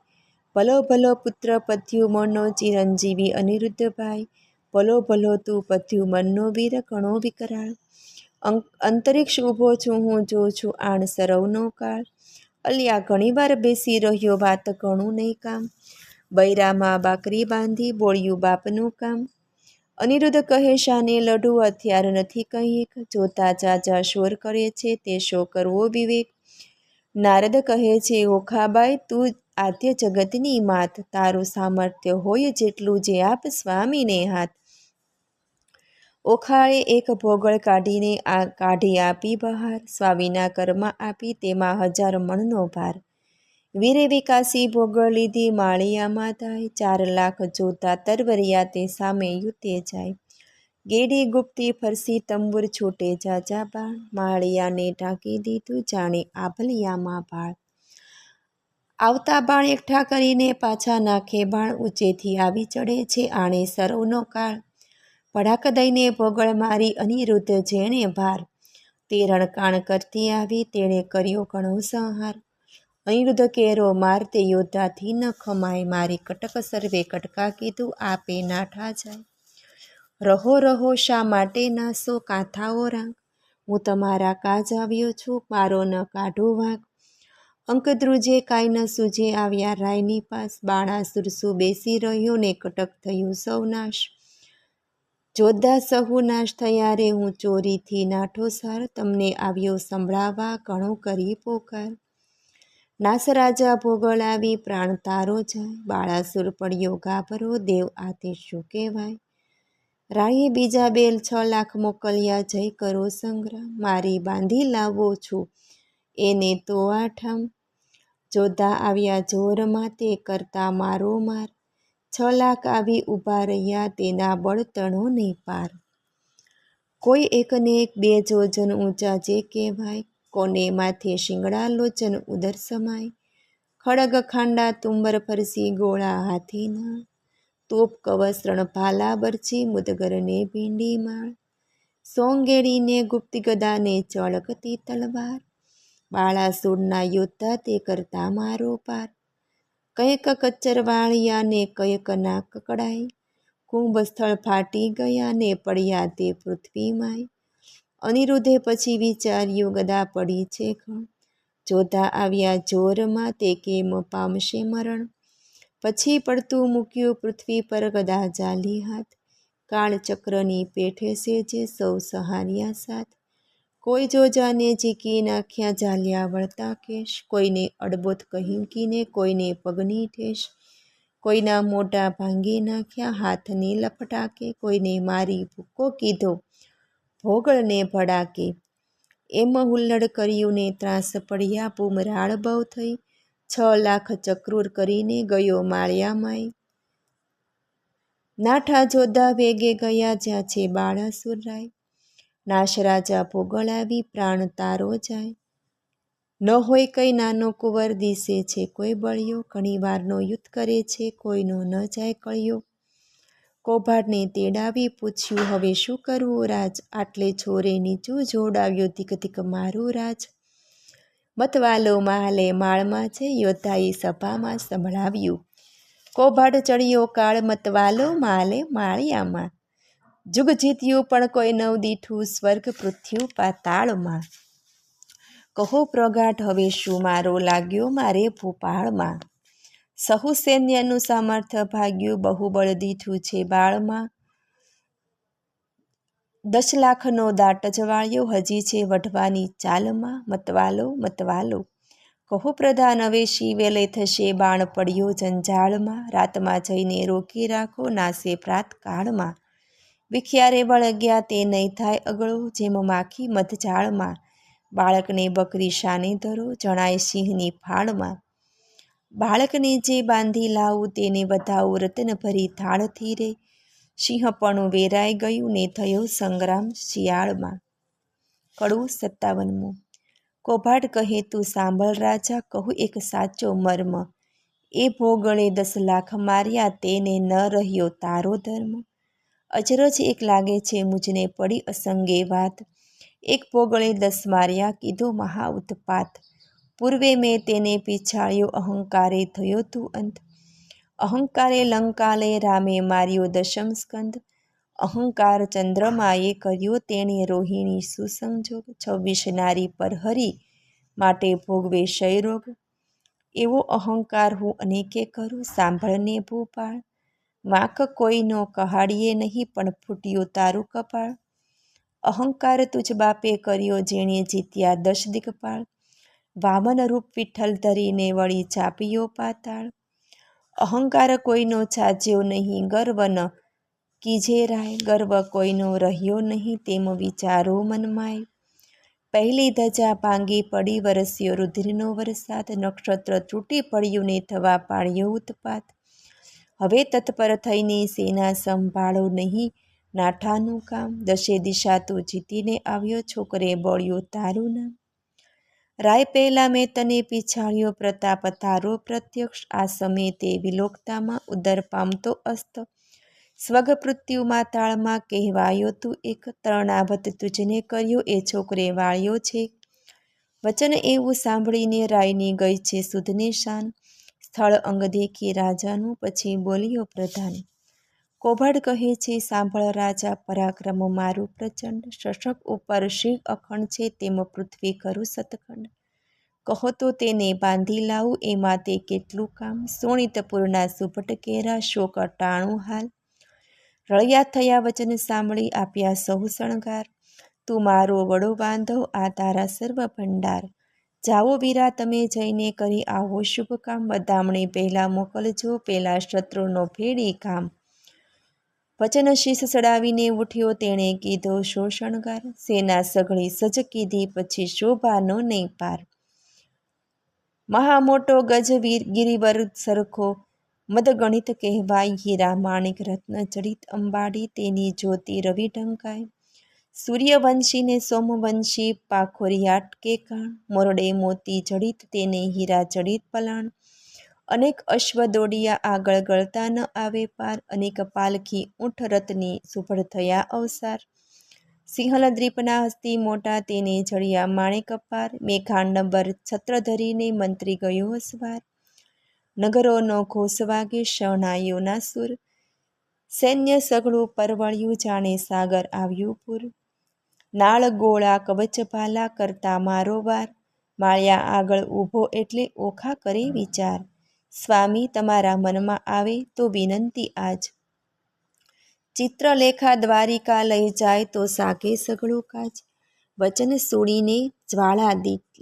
ભલો ભલો પુત્ર પથ્યું મનો ચિરંજીવી અનિરુદ્ધભાઈ. ભલો ભલો તું પથ્યું મનનો વીર ઘણો વિકરાળ, અંતરિક્ષ ઊભો છું હું જોઉં છું આણ સરવનો કાળ. અલ્યા ઘણીવાર બેસી રહ્યો વાત ઘણું નહીં કામ, બૈરામાં બાકરી બાંધી બોળ્યું બાપનું કામ. અનિરુદ્ધ કહે, શાને લડું હથિયાર નથી કંઈક, જોતા જાજા શોર કરે છે તે શો કરવો વિવેક. નારદ કહે છે, ઓખાબાઈ તું આદ્ય જગતની માત, તારું સામર્થ્ય હોય જેટલું જે આપ સ્વામીને હાથ. ઓખાએ એક ભોગળ કાઢી આપી બહાર, સ્વામીના કરમાં આપી તેમાં 1000 મણનો ભાર. વીરે વિકાસી ભોગળ લીધી માળિયામાં ધાય, 4 લાખ જોતા તરવરિયા તે સામે યુતે જાય. ગેડી ગુપ્તી ફરસી તંબુર છૂટે જાજા બાણ, માળિયાને ઢાંકી દીધું જાણે આભલિયામાં ભાળ. આવતા બાણ એકઠા કરીને પાછા નાખે બાણ, ઊંચેથી આવી ચડે છે આણે સરવનો કાળ. ભડાક દઈને ભોગળ મારી અનિરુદ્ધ જેણે ભાર, તે રણકાણ કરતી આવી તેણે કર્યો ઘણો સંહાર. અનિરુદ્ધ કેરો માર તે યોદ્ધાથી ન ખમાય, મારી કટક સર્વે કટકા કીધું આપે નાઠા જાય. રહો રહો શા માટે નાસો કાંથાઓ રાંક, હું તમારા કાજ આવ્યો છું મારો ન કાઢો વાંક. અંક ધ્રુજે કાંઈ ન સૂજે આવ્યા રાયની પાસ, બાણાસુર બેસી રહ્યો ને કટક થયું સૌ નાશ. જોધા સહુ નાશ થયા રે હું ચોરીથી નાઠો સાર, તમને આવ્યો સંભળાવા ઘણો કરી પોકાર. નાસ રાજા ભોગળ આવી પ્રાણ તારો જાય, બાળાસુર પડ્યો ગાભરો દેવ આતે શું કહેવાય. રાયે બીજા 6 લાખ મોકલ્યા જય કરો સંગ્રામ, મારી બાંધી લાવો છું એને તો આઠામ. જોધા આવ્યા જોરમાં તે કરતા મારો માર, 6 લાખ આવી ઊભા રહ્યા તેના બળતણો ને પાર. કોઈ એકને એક 2 જોજન ઊંચા જે કહેવાય, કોને માથે શિંગડા લોચન ઉદર સમાય. ખડગ ખાંડા તુંબર ફરસી ગોળા હાથીના, તોપ કવચ રણભાલા બરછી મુદગર ને ભીંડી માળ. સોંગેડીને ગુપ્તી ગદાને ચળકતી તલવાર, બાળાસુરના યોદ્ધા તે કરતા મારો પાર. કંઈક કચ્ચર વાળિયા ને કંઈક ના કકડાય, કુંભસ્થળ ફાટી ગયા ને પડ્યા તે પૃથ્વીમાંય. અનિરુદ્ધે પછી વિચાર્યું ગદા પડી છે ઘણ, જોધા આવ્યા જોરમાં તે કેમ પામશે મરણ. પછી પડતું મૂક્યું પૃથ્વી પર ગદા જાલી હાથ, કાળચક્રની પેઠે સેજે સૌ સહાર્યા સાથ. કોઈ જોજાને ઝીકી નાખ્યા જાલ્યા વળતા કેશ, કોઈને અડબોથ કહીકીને કોઈને પગની ઠેસ. કોઈના મોઢા ભાંગી નાખ્યા હાથની લપટાકે, કોઈને મારી ભૂકો કીધો ભોગળને ભડાકે. એમ હુલ્લડ કર્યું ને ત્રાસ પડ્યા બુમરાળ બહુ થઈ, 6 લાખ ચક્રૂર કરીને ગયો માળિયામાંય. નાઠા જોધા વેગે ગયા જ્યાં છે બાળાસુર રાય, નાશ રાજા ભોગળાવી પ્રાણ તારો જાય. ન હોય કઈ નાનો કુંવર દિશે છે કોઈ બળ્યો, ઘણી વારનો યુદ્ધ કરે છે કોઈનો ન જાય કળ્યો. કૌભાંડને તેડાવી પૂછ્યું હવે શું કરવું રાજ, આટલે છોરે નીચું જોડાવ્યું ધીક ધીક મારું રાજ. મતવાલો માલે માળમાં છે યોદ્ધાએ સભામાં સંભળાવ્યું, કૌભાંડ ચડ્યો કાળ મતવાલો માલે માળિયામાં. જુગ જીત્યું પણ કોઈ નવ દીઠું સ્વર્ગ પૃથ્વી પાતાળમાં. કહો પ્રગાઢ હવે શું મારો લાગ્યો મારે ભૂપાળમાં. સહુ સૈન્યનું સામર્થ્ય ભાગ્યું બહુબળ દીઠું છે બાળમાં. 10 લાખનો દાટ જવાળ્યો હજી છે વઢવાની ચાલમાં. મતવાલો મતવાલો કહો પ્રધાન હવે શી વેલે થશે બાણ પડ્યો જંજાળમાં. રાતમાં જઈને રોકી રાખો નાસે પ્રાતકાળમાં. વિખિયારે વળગ્યા તે નહીં થાય અગળો, જેમ માખી મધજાળમાં. બાળકને બકરી શાને ધરો જણાય સિંહની ફાળમાં. બાળકને જે બાંધી લાવું તેને વધાવું રતન ભરી થાળથી રે. સિંહપણું વેરાઈ ગયું ને થયો સંગ્રામ શિયાળમાં. કડવું 57. કૌભાંડ કહે તું સાંભળ રાજા, કહું એક સાચો મર્મ. એ ભોગળે 10 લાખ માર્યા તેને ન રહ્યો તારો ધર્મ. અચરજ એક લાગે છે મુજને પડી અસંગે વાત, એક ભોગળે 10 માર્યા કીધો મહા ઉત્પાત. પૂર્વે મેં તેને પીછાળ્યો અહંકારે થયો તું અંત. અહંકારે લંકાલે રામે માર્યો દશમ સ્કંદ. અહંકાર ચંદ્રમાએ કર્યો તેણે રોહિણી સુસંજોગ. 26 નારી પર હરી માટે ભોગવે ક્ષયરોગ. એવો અહંકાર હું અનેકે કરું સાંભળને ભૂપાળ. વાંક કોઈનો કહાડીએ નહીં પણ ફૂટ્યું તારું કપાળ. અહંકાર તુજ બાપે કર્યો જેણે જીત્યા 10 દિગપાળ. વામન રૂપ વિઠ્ઠલ ધરીને વળી ચાપ્યો પાતાળ. અહંકાર કોઈનો છાજ્યો નહીં ગર્વ ન કીજે રાય. ગર્વ કોઈનો રહ્યો નહીં તેમ વિચારો મનમાય. પહેલી ધજા ભાંગી પડી વરસ્યો રુધિરનો વરસાદ. નક્ષત્ર તૂટી પડ્યું ને થવા પાડ્યો ઉત્પાત. હવે તત્પર થઈને સેના સંભાળો નહીં નાઠાનું કામ. 10 દિશા તું જીતીને આવ્યો છોકરે બોળ્યો તારું નામ. રાય પહેલા મેં તને પીછાળ્યો પ્રતાપ તારો પ્રત્યક્ષ. આ સમયે તે વિલોકતામાં ઉદર પામતો અસ્ત. સ્વગ પૃથ્યુમાં તાળમાં કહેવાયો તું એક. તરણાભત તુજને કર્યો એ છોકરે વાળ્યો છે. વચન એવું સાંભળીને રાયની ગઈ છે સુધને શાન. સ્થળ અંગ દેખી રાજાનું પછી બોલ્યો પ્રધાન. કૌભાંડ કહે છે સાંભળ રાજા પરાક્રમ મારું પ્રચંડ. શશક ઉપર શિવ અખંડ છે તેમ પૃથ્વી કરું સતખંડ. કહો તો તેને બાંધી લાવું એમાં તે કેટલું કામ. શોણિતપુરના સુભટ કેરા શોક ટાણું હાલ. રળિયા થયા વચન સાંભળી આપ્યા સહુ શણગાર. તું મારો વડો બાંધવ આ તારા સર્વ ભંડાર. જાઓ વીરા તમે જઈને કરી આવો શુભ કામ. વધામણી પહેલાં મોકલજો પેલા શત્રુનો ભેડી કામ. વચન શીશ ચડાવીને ઉઠ્યો તેણે કીધો શો શણગાર. સેના સઘળી સજ કીધી પછી શોભાનો નહીં પાર. મહામોટો ગજવીર ગિરિવર સરખો મદગણિત કહેવાય. હીરા માણિક રત્ન જડિત અંબાડી, તેની જ્યોતિ રવિ ઢંકાય. સૂર્યવંશી ને સોમવંશી પાખોરિયાટ કે કાણ, મોરડે મોતી જડિત તેને હીરા જડિત પલાણ. અનેક અશ્વ દોડિયા આગળ ગળતા ન આવે પાર, અનેક પાલખી ઊંઠ રથની સુભળ થયા અવસાર. સિંહલ દ્વીપના હસ્તી મોટા, તેને જડિયા માણેક અપાર. મેઘાડંબર છત્ર ધરીને મંત્રી ગયો અસવાર. નગરોનો ઘોષ વાગે શરણાઈઓના સૂર, સૈન્ય સઘળું પરવળ્યું જાણે સાગર આવ્યું પૂર. નાળ ગોળા કવચ ભાલા કરતા મારો વાર, માળિયા આગળ ઊભો એટલે ઓખા કરે વિચાર. સ્વામી તમારા મનમાં આવે તો વિનંતી આજ, ચિત્રલેખા દ્વારિકા લઈ જાય તો સાગે સઘળું કાજ. વચન સુણીને જ્વાળા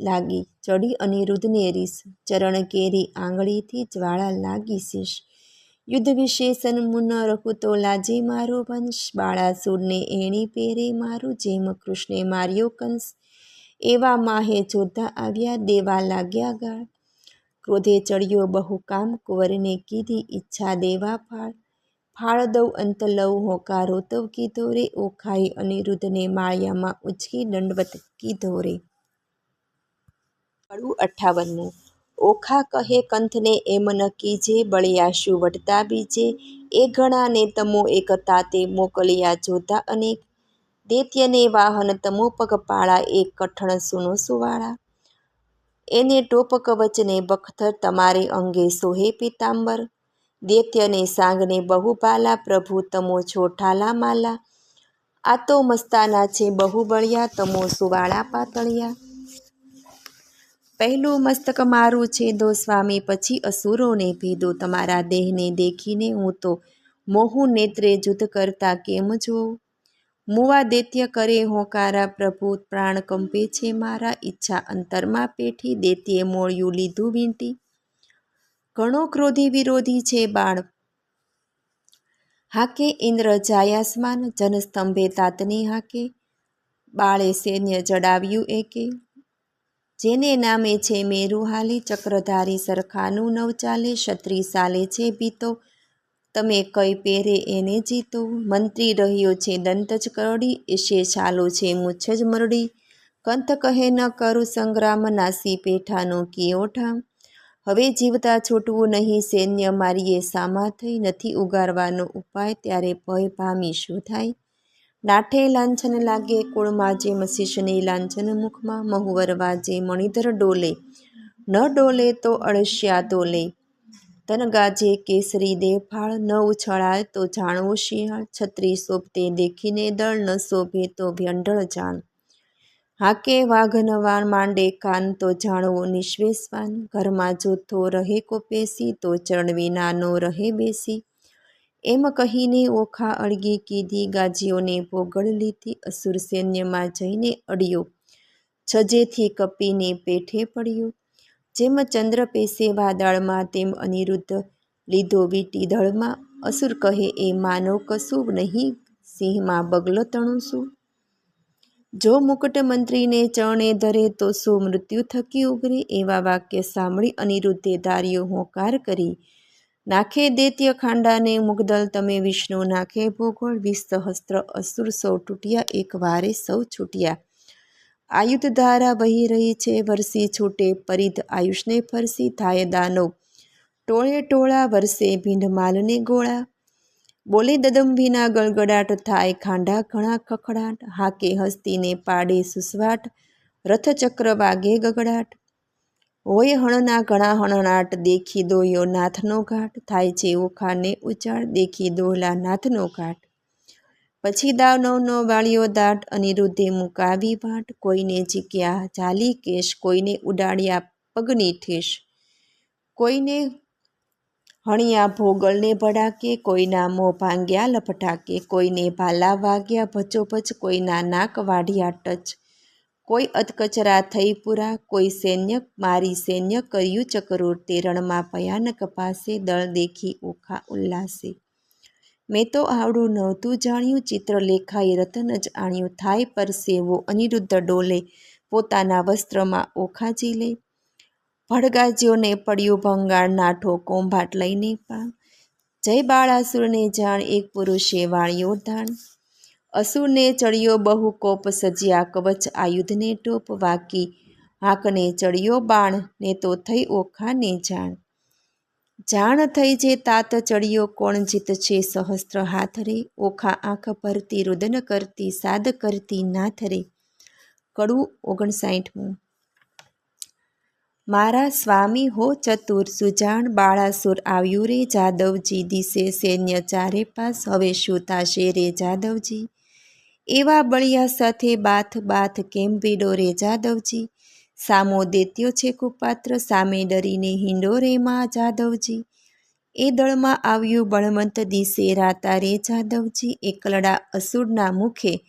લાગી ચડી અનિરુદ્ધને રીસ, ચરણ કેરી આંગળીથી જ્વાળા લાગી શીશ. યુદ્ધ વિશેષન મુન રહું તો લાજે મારો વંશ, બાળાસુરને એણી પહેરે મારું જેમ કૃષ્ણે માર્યો કંસ. એવા માહે જોધા આવ્યા દેવા લાગ્યા ગાળ, ક્રોધે ચડ્યો બહુ કામ કુંવરને કીધી ઈચ્છા દેવા ફાળ. ફાળ દઉં અંત લઉં હોકારો તવ કીધો રે, ઓખાએ અનિરુદ્ધને માળિયામાં ઉચકી દંડવત કીધો રે. 58મું. ઓખા કહે કંથને એમ ન કીજે, બળિયાશું વટતા બીજે. એ ઘણાને તમો એક તાતે મોકલ્યા જોધા અનેક, દૈત્યને વાહન તમો પગપાળા એક કઠણ સુનો સુવાળા. એને ટોપ કવચને બખ્તર તમારે અંગે સોહે પીતાંબર, દૈત્યને સાંગને બહુ ભાલા પ્રભુ તમો છો ઠાલા માલા. આ તો મસ્તાના છે બહુ બળિયા, તમો સુવાળા પાતળિયા. પહેલું મસ્તક મારું છે દો સ્વામી, પછી અસુરોને ભેદો. તમારા દેહને દેખીને હું તો મોહું નેત્રે યુદ્ધ કરતા કેમ જોઉં. મુવા દૈત્ય કરે હોકારા પ્રભુ, પ્રાણ કંપે છે મારા. ઈચ્છા અંતરમાં પેઠી, દૈત્યે મોળિયું લીધું વીંટી. ઘણો ક્રોધી વિરોધી છે બાળ હાકે, ઇન્દ્ર જાયાસમાન જનસ્તંભે તાતને હાકે. બાળે સૈન્ય જડાવ્યું એકે, જેને નામે છે મેરુ હાલી. ચક્રધારી સરખાનું નવ ચાલે, ક્ષત્રિ સાલે છે ભીતો. તમે કઈ પહેરે એને જીતો. મંત્રી રહ્યો છે દંત જ કરડી, એશે છાલો છે મૂછ જ મરડી. કંથ કહે ન કરું સંગ્રામ, નાસી પેઠાનો કિયો ઠામ. હવે જીવતા છૂટવું નહીં સૈન્ય મારીએ સામા થઈ, નથી ઉગારવાનો ઉપાય ત્યારે ભય પામી શું થાય. નાઠે લાંછન લાગે કુળમાં જેમ શીશને લાંછન મુખમાં, મહુવર વાજે મણિધર ડોલે, ન ડોલે તો અળસિયા ડોલે. તન ગાજે કેસરી દેવફાળ, ન ઉછળાય તો જાણવો શિયાળ. છત્રી શોભતે દેખીને દળ, ન શોભે તો વ્યંઢળ જાણ. હાકે વાઘન માંડે કાન, તો જાણવો નિશ્વેશવાન. ઘરમાં જોથો રહે કો પેસી, તો ચરણ વિનાનો રહે બેસી. એમ કહીને ઓખા અળગી કીધી, ગાજીઓને ભોગળ લીધી. અસુર સૈન્યમાં જઈને અડ્યો, છજેથી કપીને પેઠે પડ્યો. જેમ ચંદ્ર પેશે વાદળમાં, તેમ અનિરુદ્ધ લીધો વીંટી દળમાં. અસુર કહે એ માનવ કશું નહીં, સિંહમાં બગલો તણું શું. જો મુકટ મંત્રીને ચરણે ધરે, તો શું મૃત્યુ થકી ઉગરે. એવા વાક્ય સાંભળી અનિરુદ્ધે ધાર્યો હોંકાર કરી, નાખે દૈત્ય ખાંડાને મુગદલ. તમે વિષ્ણુ નાખે ભોગોળ, 20 સહસ્ત્ર અસુર સૌ તૂટ્યા, એક વારે સૌ છૂટ્યા. આયુધ ધારા વહી રહી છે વરસી, છૂટે પરિધ આયુષને ફરસી. થાય દાનવ ટોળે ટોળા, વરસે ભીંડ માલને ગોળા. બોલે દદંભીના ગળગડાટ, થાય ખાંડા ઘણા ખખડાટ. હાકે હસ્તીને પાડે સુસવાટ, રથચક્ર વાગે ગગડાટ. હોય હણના ઘણા હણનાટ, દેખી દોયો નાથનો ઘાટ. થાય છે ઓખાને ઉચાળ, દેખી દોહલા નાથનો ઘાટ. પછી દાનવનો વાળ્યો દાટ, અનિરુદ્ધે મુકાવી વાટ. કોઈને ઝીક્યા જાલી કેશ, કોઈને ઉડાડ્યા પગની ઠેસ. કોઈને હણ્યા ભોગળને ભડાકે, કોઈના મોં ભાંગ્યા લપટાકે. કોઈને ભાલા વાગ્યા ભચોભચ, કોઈના નાક વાઢ્યા ટચ. કોઈ અધકચરા થઈ પૂરા, કોઈ સૈન્ય મારી સૈન્ય કર્યું ચકરૂર. તે રણમાં ભયાનક પાસે, દળ દેખી ઓખા ઉલ્લાસે. મેં તો આવડું નહોતું જાણ્યું, ચિત્રલેખાએ રતન જ આણ્યું. થાય પરસેવો અનિરુદ્ધ ડોલે, પોતાના વસ્ત્રમાં ઓખા ઝીલે. ભડગાજ્યોને પડ્યું ભંગાળ, નાઠો કોંભાટ લઈને પામ. જય બાળાસુરને જાણ, એક પુરુષે વાળ્યો ધાણ. અસુરને ચડ્યો બહુ કોપ, સજ્યા કવચ આયુધને ટોપ. વાકી હાકને ચડ્યો બાણ, ને તો થઈ ઓખાને જાણ. જાણ થઈ જે તાત ચડ્યો, કોણ જીતશે સહસ્ત્ર હાથ રે. ઓખા આંખ ભરતી, રુદન કરતી, સાદ કરતી નાથ રે. કડું 59મું. મારા સ્વામી હો ચતુર સુજાણ, બાળાસુર આવ્યું રે જાદવજી. દિશે સૈન્ય ચારે પાસ, હવે શું થાશે રે જાદવજી. એવા બળિયા સાથે બાથ બાથ, કેમ ભીડો રે જાદવજી. સામો દૈત્યો છે કુપાત્ર, સામે ડરીને હિંડો રે માં જાદવજી. એ દળમાં આવ્યું બળવંત, દિશે રાતા રે જાદવજી. એકલડા અસુરના મુખે,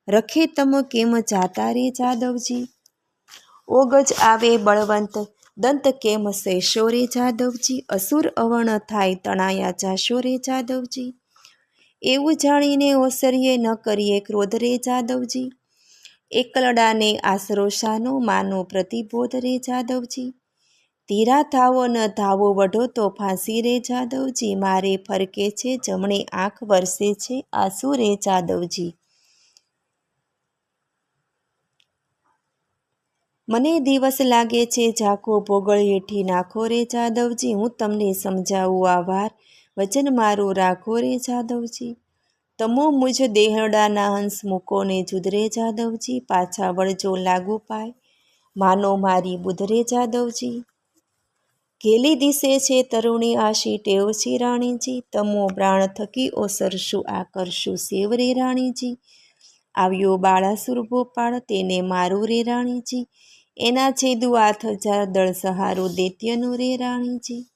રખે તમ કેમ જાતા રે જાદવજી. ઓગજ આવે બળવંત, દંત કેમ સહેશો રે જાદવજી. અસુર અવર્ણ થાય, તણાયા જાશો રે જાદવજી. એવું જાણીને ઓસરીએ, ન કરીએ ક્રોધ રે જાદવજી. એકલડાને આશરો શાનો, માનો પ્રતિબોધ રે જાદવજી. ધીરા થાવો ન ધાવો, વઢો તો ફાંસી રે જાદવજી. મારે ફરકે છે જમણે, આંખ વરસે છે આંસુ રે જાદવજી. મને દિવસ લાગે છે ઝાંખો, ભોગળ હેઠી નાખો રે જાદવજી. હું તમને સમજાવું આ વાર, વચન મારું રાખો રે જાદવજી. તમો મુજ દેહડાના હંસ, મૂકો ને જુદ રે જાદવજી. પાછા વળજો લાગુ પાય, માનો મારી બુધ રે જાદવજી. ઘેલી દિશે છે તરુણી આશી, ટેવ છે રાણીજી. તમો પ્રાણ થકી ઓસરશું, આ કરશું સેવ રે રાણીજી. આવ્યો બાળાસુર ભોપાળ, તેને મારું રે રાણીજી. એના છેદુ 8000, દળ સહારું દૈત્યનું રે રાણીજી.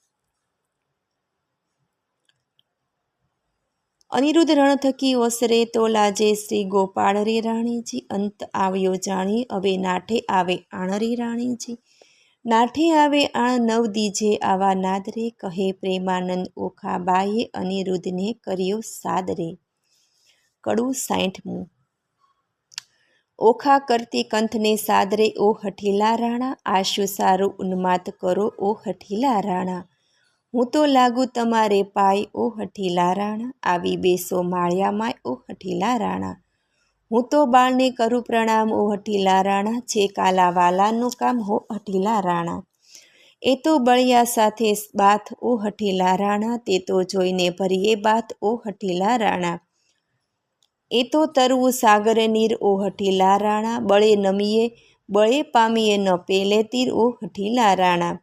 અનિરુદ્ધ રણ થકી ઓસરે, તો લાજે શ્રી ગોપાળ રે રાણીજી. અંત આવ્યો જાણી, હવે નાઠે આવે આણ રે રાણીજી. નાઠે આવે આણ નવ દીજે આવા નાદ રે. કહે પ્રેમાનંદ ઓખા બાએ, અનિરુદ્ધને કર્યો સાદ રે. કડું 60મું. ઓખા કરતી કંથને સાદ રે, ઓ હઠીલા રાણા. આશુ સારું ઉન્માદ કરો, ઓ હઠીલા રાણા. હું તો લાગુ તમારે પાય, ઓ હઠીલા રાણા. આવી બેસો માળિયામાંય, ઓ હઠીલા રાણા. હું તો બાળને કરું પ્રણામ, ઓ હઠીલા રાણા. છે કાલા વાલાનું કામ, હો હઠીલા રાણા. એ તો બળિયા સાથે બાથ, ઓ હઠીલા રાણા. તે તો જોઈને ભરીએ બાથ, ઓ હઠીલા રાણા. એ તો તરવું સાગર નીર, ઓ હઠીલા રાણા. બળે નમીએ, બળે પામીએ ન પેલે તીર, ઓ હઠીલા રાણા.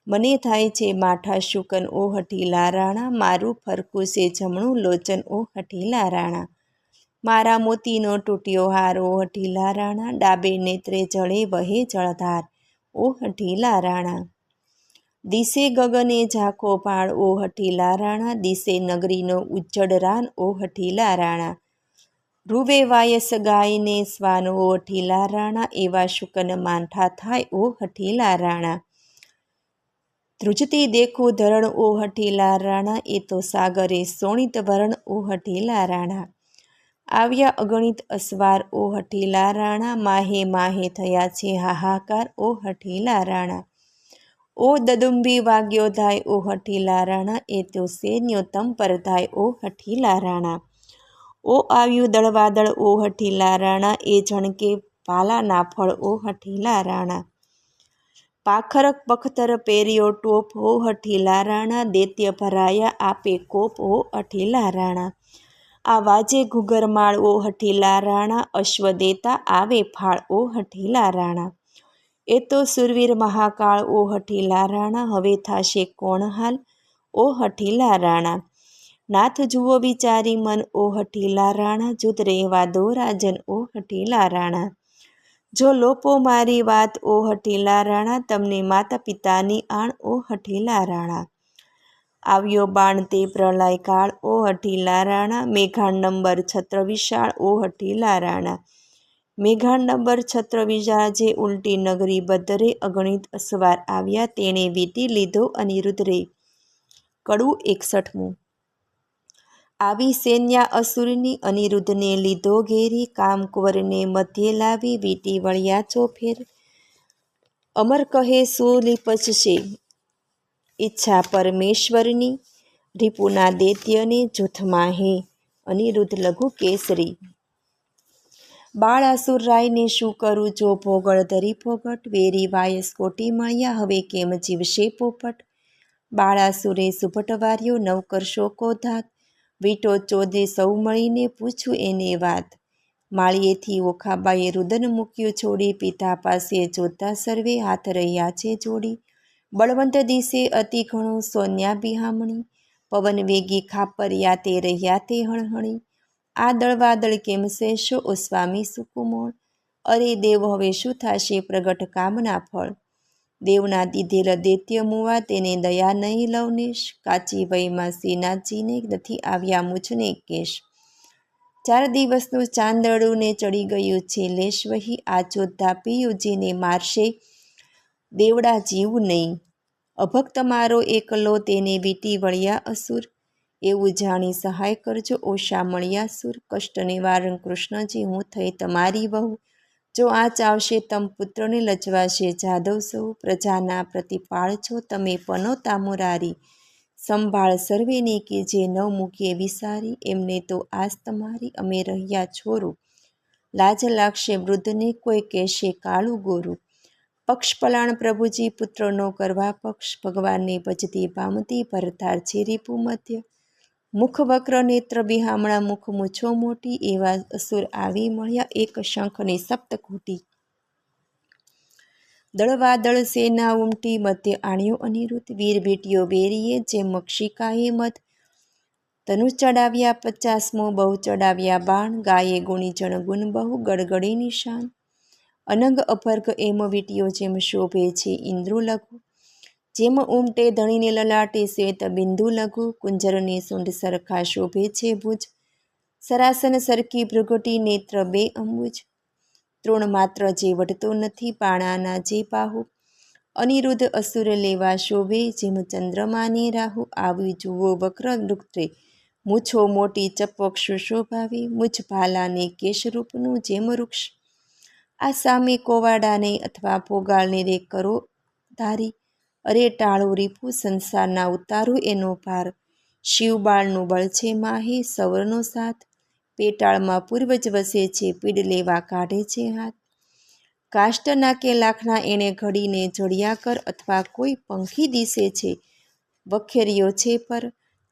મને થાય છે માઠા શુકન, ઓ હઠીલા રાણા. મારું ફરકું છે જમણું લોચન, ઓ હઠીલા રાણા. મારા મોતીનો તૂટ્યો હાર, ઓ હઠીલા રાણા. ડાબે નેત્રે જળે વહે જળધાર, ઓ હઠીલા રાણા. દિશે ગગને ઝાંખો ભાળ, ઓ હઠીલા રાણા. દિશે નગરીનો ઉજ્જડ રાન, ઓ હઠીલા રાણા. રૂવે વાયસ ગાયને સ્વાન, ઓ હઠીલા રાણા. એવા શુકન માંઠા થાય, ઓ હઠીલા રાણા. ધ્રુજતી દેખું ધરણ, ઓ હઠીલા રાણા. એ તો સાગરે શોણિત વરણ, ઓ હઠીલા રાણા. આવ્યા અગણિત અસવાર, ઓ હઠીલા રાણા. માહે માહે થયા છે હાહાકાર, ઓ હઠીલા રાણા. ઓ દદુંબી વાગ્યો ધાય, ઓ હઠીલા રાણા. એ તો સૈન્યો તમ પર ધાય, ઓ હઠીલા રાણા. ઓ આવ્યું દળવાદળ, ઓ હઠીલા રાણા. એ જણકે ભાલાના ફળ, ઓ હઠીલા રાણા. પાખર પખતર પેર્યો ટોપ, હો હઠીલા રાણા. દૈત્ય ભરાયા આપે કોપ, હો હઠીલા રાણા. આ વાજે ઘુઘરમાળ, ઓ હઠીલા રાણા. અશ્વ દેતા આવે ફાળ, ઓ હઠીલા રાણા. એ તો સુરવીર મહાકાળ, ઓ હઠીલા રાણા. હવે થાશે કોણ હાલ, ઓ હઠીલા રાણા. નાથ જુઓ વિચારી મન, ઓ હઠીલા રાણા. જુદ રહેવા દો રાજન, ઓ હઠીલા રાણા. જો લોપો મારી વાત, ઓ હઠીલા રાણા. તમને માતા પિતાની આણ, ઓ હઠીલા રાણા. આવ્યો બાણ તે પ્રલય કાળ, ઓ હઠીલા રાણા. મેઘાડંબર છત્ર વિશાળ, ઓ હઠીલા રાણા. મેઘાડંબર છત્ર વિશાળ, જે ઉલટી નગરી બદરે. અગણિત અસવાર આવ્યા, તેણે વીંટી લીધો અનિરુદ્ધ રે. કડું 61મું. આવી સૈન્યા અસુરની, અનિરુદ્ધને લીધો ઘેરી. કામકુંવરને મધ્યે લાવી, વીંટી વળ્યા ચોફેર. અમર કહે સુલિપચશે ઈચ્છા પરમેશ્વરની, રિપુના દૈત્યને જૂથમાં હે. અનિરુદ્ધ લઘુ કેસરી. બાળાસુર રાયને શું કરું જો ભોગળ ધરી ભોગટ, વેરી વાયસ કોટી મળ્યા હવે કેમ જીવશે પોપટ. બાળાસુરે સુભટવાર્યો નવ કરશો કો ધાત, વીટો ચોદે સૌ મળીને પૂછું એને વાત. માળીએથી ઓખાબાએ રુદન મૂક્યું છોડી, પિતા પાસે જોતા સર્વે હાથ રહ્યા છે જોડી. બળવંત દિશે અતિ ઘણો સોન્યા બિહામણી, પવન વેગી ખાપર્યા તે રહ્યા તે હણહણી. આ દળવાદળ કેમ સહેશો ઓ સ્વામી સુકુમોળ, અરે દેવ હવે શું થશે પ્રગટ કામના ફળ. દેવના દીધેલ દૈત્ય મુવા તેને દયા નહીં લવનેશ, કાચી વયમાં શ્રીનાથજીને નથી આવ્યા મુझને કેશ. 4 દિવસનું ચાંદડું ને ચડી ગયું છે લેશ વહી, આ ચોથા પિયુજીને મારશે દેવડા જીવ નહીં. અભક્ત મારો એકલો તેને વીટી વળ્યા અસુર, એવું જાણી સહાય કરજો ઓશા મળ્યા સુર. કષ્ટ નિવારણ કૃષ્ણજી હું થઈ તમારી વહુ, જો આંચ આવશે તમ પુત્રને લજવાશે જાદવ સૌ. પ્રજાના પ્રતિપાળ છો તમે પનોતા મુરારી, સંભાળ સર્વેને કે જે ન મૂકીએ વિસારી. એમને તો આસ તમારી અમે રહ્યા છોરું, લાજ લાગશે વૃદ્ધને કોઈ કહેશે કાળું ગોરું. પક્ષ પલાણ પ્રભુજી પુત્રનો કરવા પક્ષ, ભગવાનને ભજતી પામતી ભરતાર છે રીપુ મધ્ય. મુખ વક્ર નેત્ર બિહામણા મુખ મૂછો મોટી, એવા અસુર આવી મળ્યા એક શંખની સપ્તકોટી. દળવાદળ સેના ઉમટી મધ્ય આણ્યો અનિરુદ્ધ, વીર ભીટ્યો બેરીએ જેમ મક્ષિકાએ મધ. ધનુષ ચડાવ્યા 50મો બહુ ચડાવ્યા બાણ, ગાયે ગુણીજણ ગુણ બહુ ગડગડી નિશાન. અનંગ અભર્ગ એમ વીટ્યો જેમ શોભે છે ઇન્દ્રુ લઘુ, જેમ ઉમટે ધણીને લલાટે શ્વેત બિંદુ લઘુ. કુંજરની સૂંઢ સરખા શોભે છે ભુજ, સરાસન સરકી ભૃગટી નેત્ર બે અંબુજ. તૃણ માત્ર જે વઢતો નથી પાણાના જે બાહુ, અનિરુદ્ધ અસુર લેવા શોભે જેમ ચંદ્રમાને રાહુ. આવી જુઓ વક્ર વૃક્ષે મૂછો મોટી ચપક સુશોભાવે, મુછ ભાલાને કેશરૂપનું જેમ વૃક્ષ. આ સામે કોવાડાને અથવા પોગાળને રે કરો ધારી, અરે ટાળું રીપુ સંસારના ઉતારું એનો ભાર. શિવબાળનું બળ છે માહે સૌરનો સાથ, પેટાળમાં પૂર્વજ વસે છે પીડ લેવા કાઢે છે હાથ. કાષ્ટ નાકે લાખના એણે ઘડીને જડિયા કર, અથવા કોઈ પંખી દિશે છે વખેર્યો છે પર.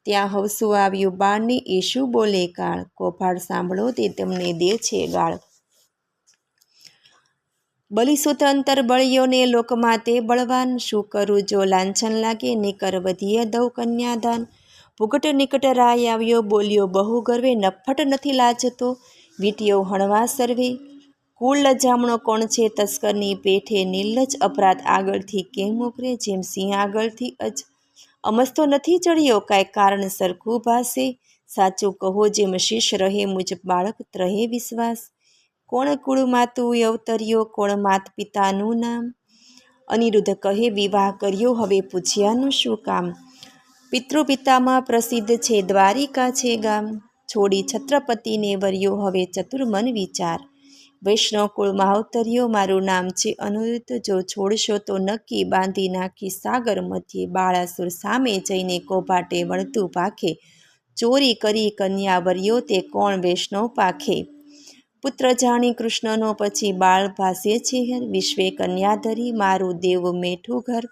ત્યાં હવસું આવ્યું બાણને એ શું બોલે કાળ, કોભાળ સાંભળો તે તમને દે છે ગાળ. બલિસુત અંતર બળ્યોને લોકમાં તે બળવાન, શું કરું જો લાંછન લાગે નિકર વધીએ દઉં કન્યાદાન. ભુગટ નિકટ રાય આવ્યો બોલ્યો બહુ ગર્વે, નફ્ફટ નથી લાજતો વીટ્યો હણવા સર્વે. કુળ લજામણો કોણ છે તસ્કરની પેઠે નિર્લજ, અપરાધ આગળથી કેમ ઉકરે જેમ સિંહ આગળથી અજ. અમસ્તો નથી ચડ્યો કાંઈ કારણ સરખું ભાસે, સાચું કહો જેમ શીશ રહે મુજ બાળક ત્રહે વિશ્વાસ. કોણ કુળ માતું અવતર્યો કોણ માત પિતાનું નામ, અનિરુદ્ધ કહે વિવાહ કર્યો હવે પૂછ્યાનું શું કામ. પિતૃ પિતામાં પ્રસિદ્ધ છે દ્વારિકા છે ગામ, છોડી છત્રપતિને વર્યો હવે ચતુર્મન વિચાર. વૈષ્ણવ કુળમાં અવતર્યો મારું નામ છે અનિરુદ્ધ, જો છોડશો તો નક્કી બાંધી નાખી સાગર મધ્યે. બાળાસુર સામે જઈને કોભાટે વળતું ભાખે, ચોરી કરી કન્યા વર્યો તે કોણ વૈષ્ણવ પાખે. પુત્ર જાણી કૃષ્ણનો પછી બાળ ભાસે છે હેર, વિશ્વે કન્યા ધરી મારું દેવ મેઠું ઘર.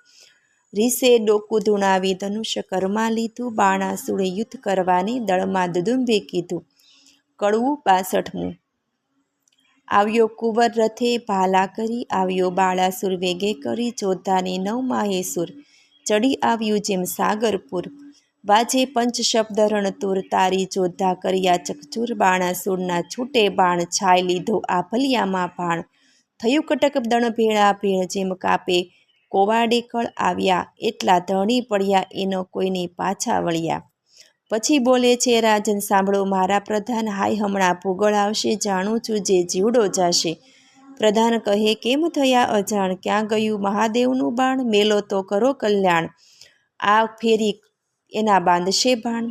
રીસે ડોકું ધૂણાવી ધનુષ્ય કરમાં લીધું, બાણાસુરે યુદ્ધ કરવાની દળમાં દુદુંબે કીધું. કડવું 62મું. આવ્યો કુંવર રથે ભાલા કરી, આવ્યો બાળાસુર વેગે કરી ચોધાની 9 માહે સુર. ચડી આવ્યું જેમ સાગરપુર, વાજે પંચ શબ્દ રણતુર, તારી ચોધા કર્યા ચકચૂર. બાણાસુરના છૂટે બાણ છાય લીધો આ ભલિયામાં ભાણ, થયું કટક દણ ભેળા ભેળ જેમ કાપે કોવાડે કળ. આવ્યા એટલા ધણી પડ્યા એનો કોઈને પાછા વળ્યા. પછી બોલે છે રાજન સાંભળો મારા પ્રધાન, હાય હમણાં ભૂગોળ આવશે જાણું છું જે જીવડો જાશે. પ્રધાન કહે કેમ થયા અજાણ, ક્યાં ગયું મહાદેવનું બાણ, મેલો તો કરો કલ્યાણ. આ ફેરી એના બાંધશે ભાણ.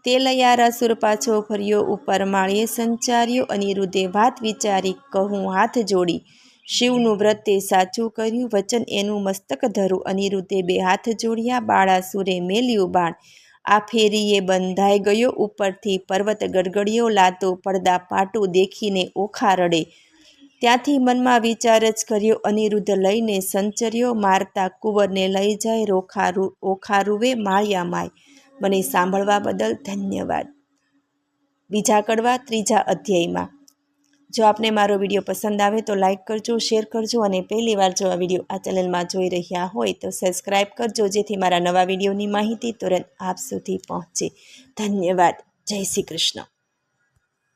તે લયારાસુર પાછો ફર્યો ઉપર માળીએ સંચાર્યો, અનિરુદ્ધે વાત વિચારી કહું હાથ જોડી. શિવનું વ્રત તે સાચું કર્યું, વચન એનું મસ્તક ધરું. અનિરુદ્ધે 2 હાથ જોડ્યા, બાળાસુરે મેલ્યું બાણ. આ ફેરીએ બંધાઈ ગયો ઉપરથી પર્વત ગડગડિયો, લાતો પડદા પાટું દેખીને ઓખા રડે. ત્યાંથી મનમાં વિચાર જ કર્યો, અનિરુદ્ધ લઈને સંચર્યો, મારતા કુંવરને લઈ જાય ઓખા રૂવે માળિયા માય. મને સાંભળવા બદલ ધન્યવાદ. બીજા કડવા 3જા અધ્યાયમાં. જો આપને મારો વિડીયો પસંદ આવે તો લાઈક કરજો, શેર કરજો અને પહેલીવાર જો આ વિડીયો આ ચેનલમાં જોઈ રહ્યા હોય તો સબસ્ક્રાઈબ કરજો, જેથી મારા નવા વિડીયોની માહિતી તુરંત આપ સુધી પહોંચે. ધન્યવાદ. જય શ્રી કૃષ્ણ.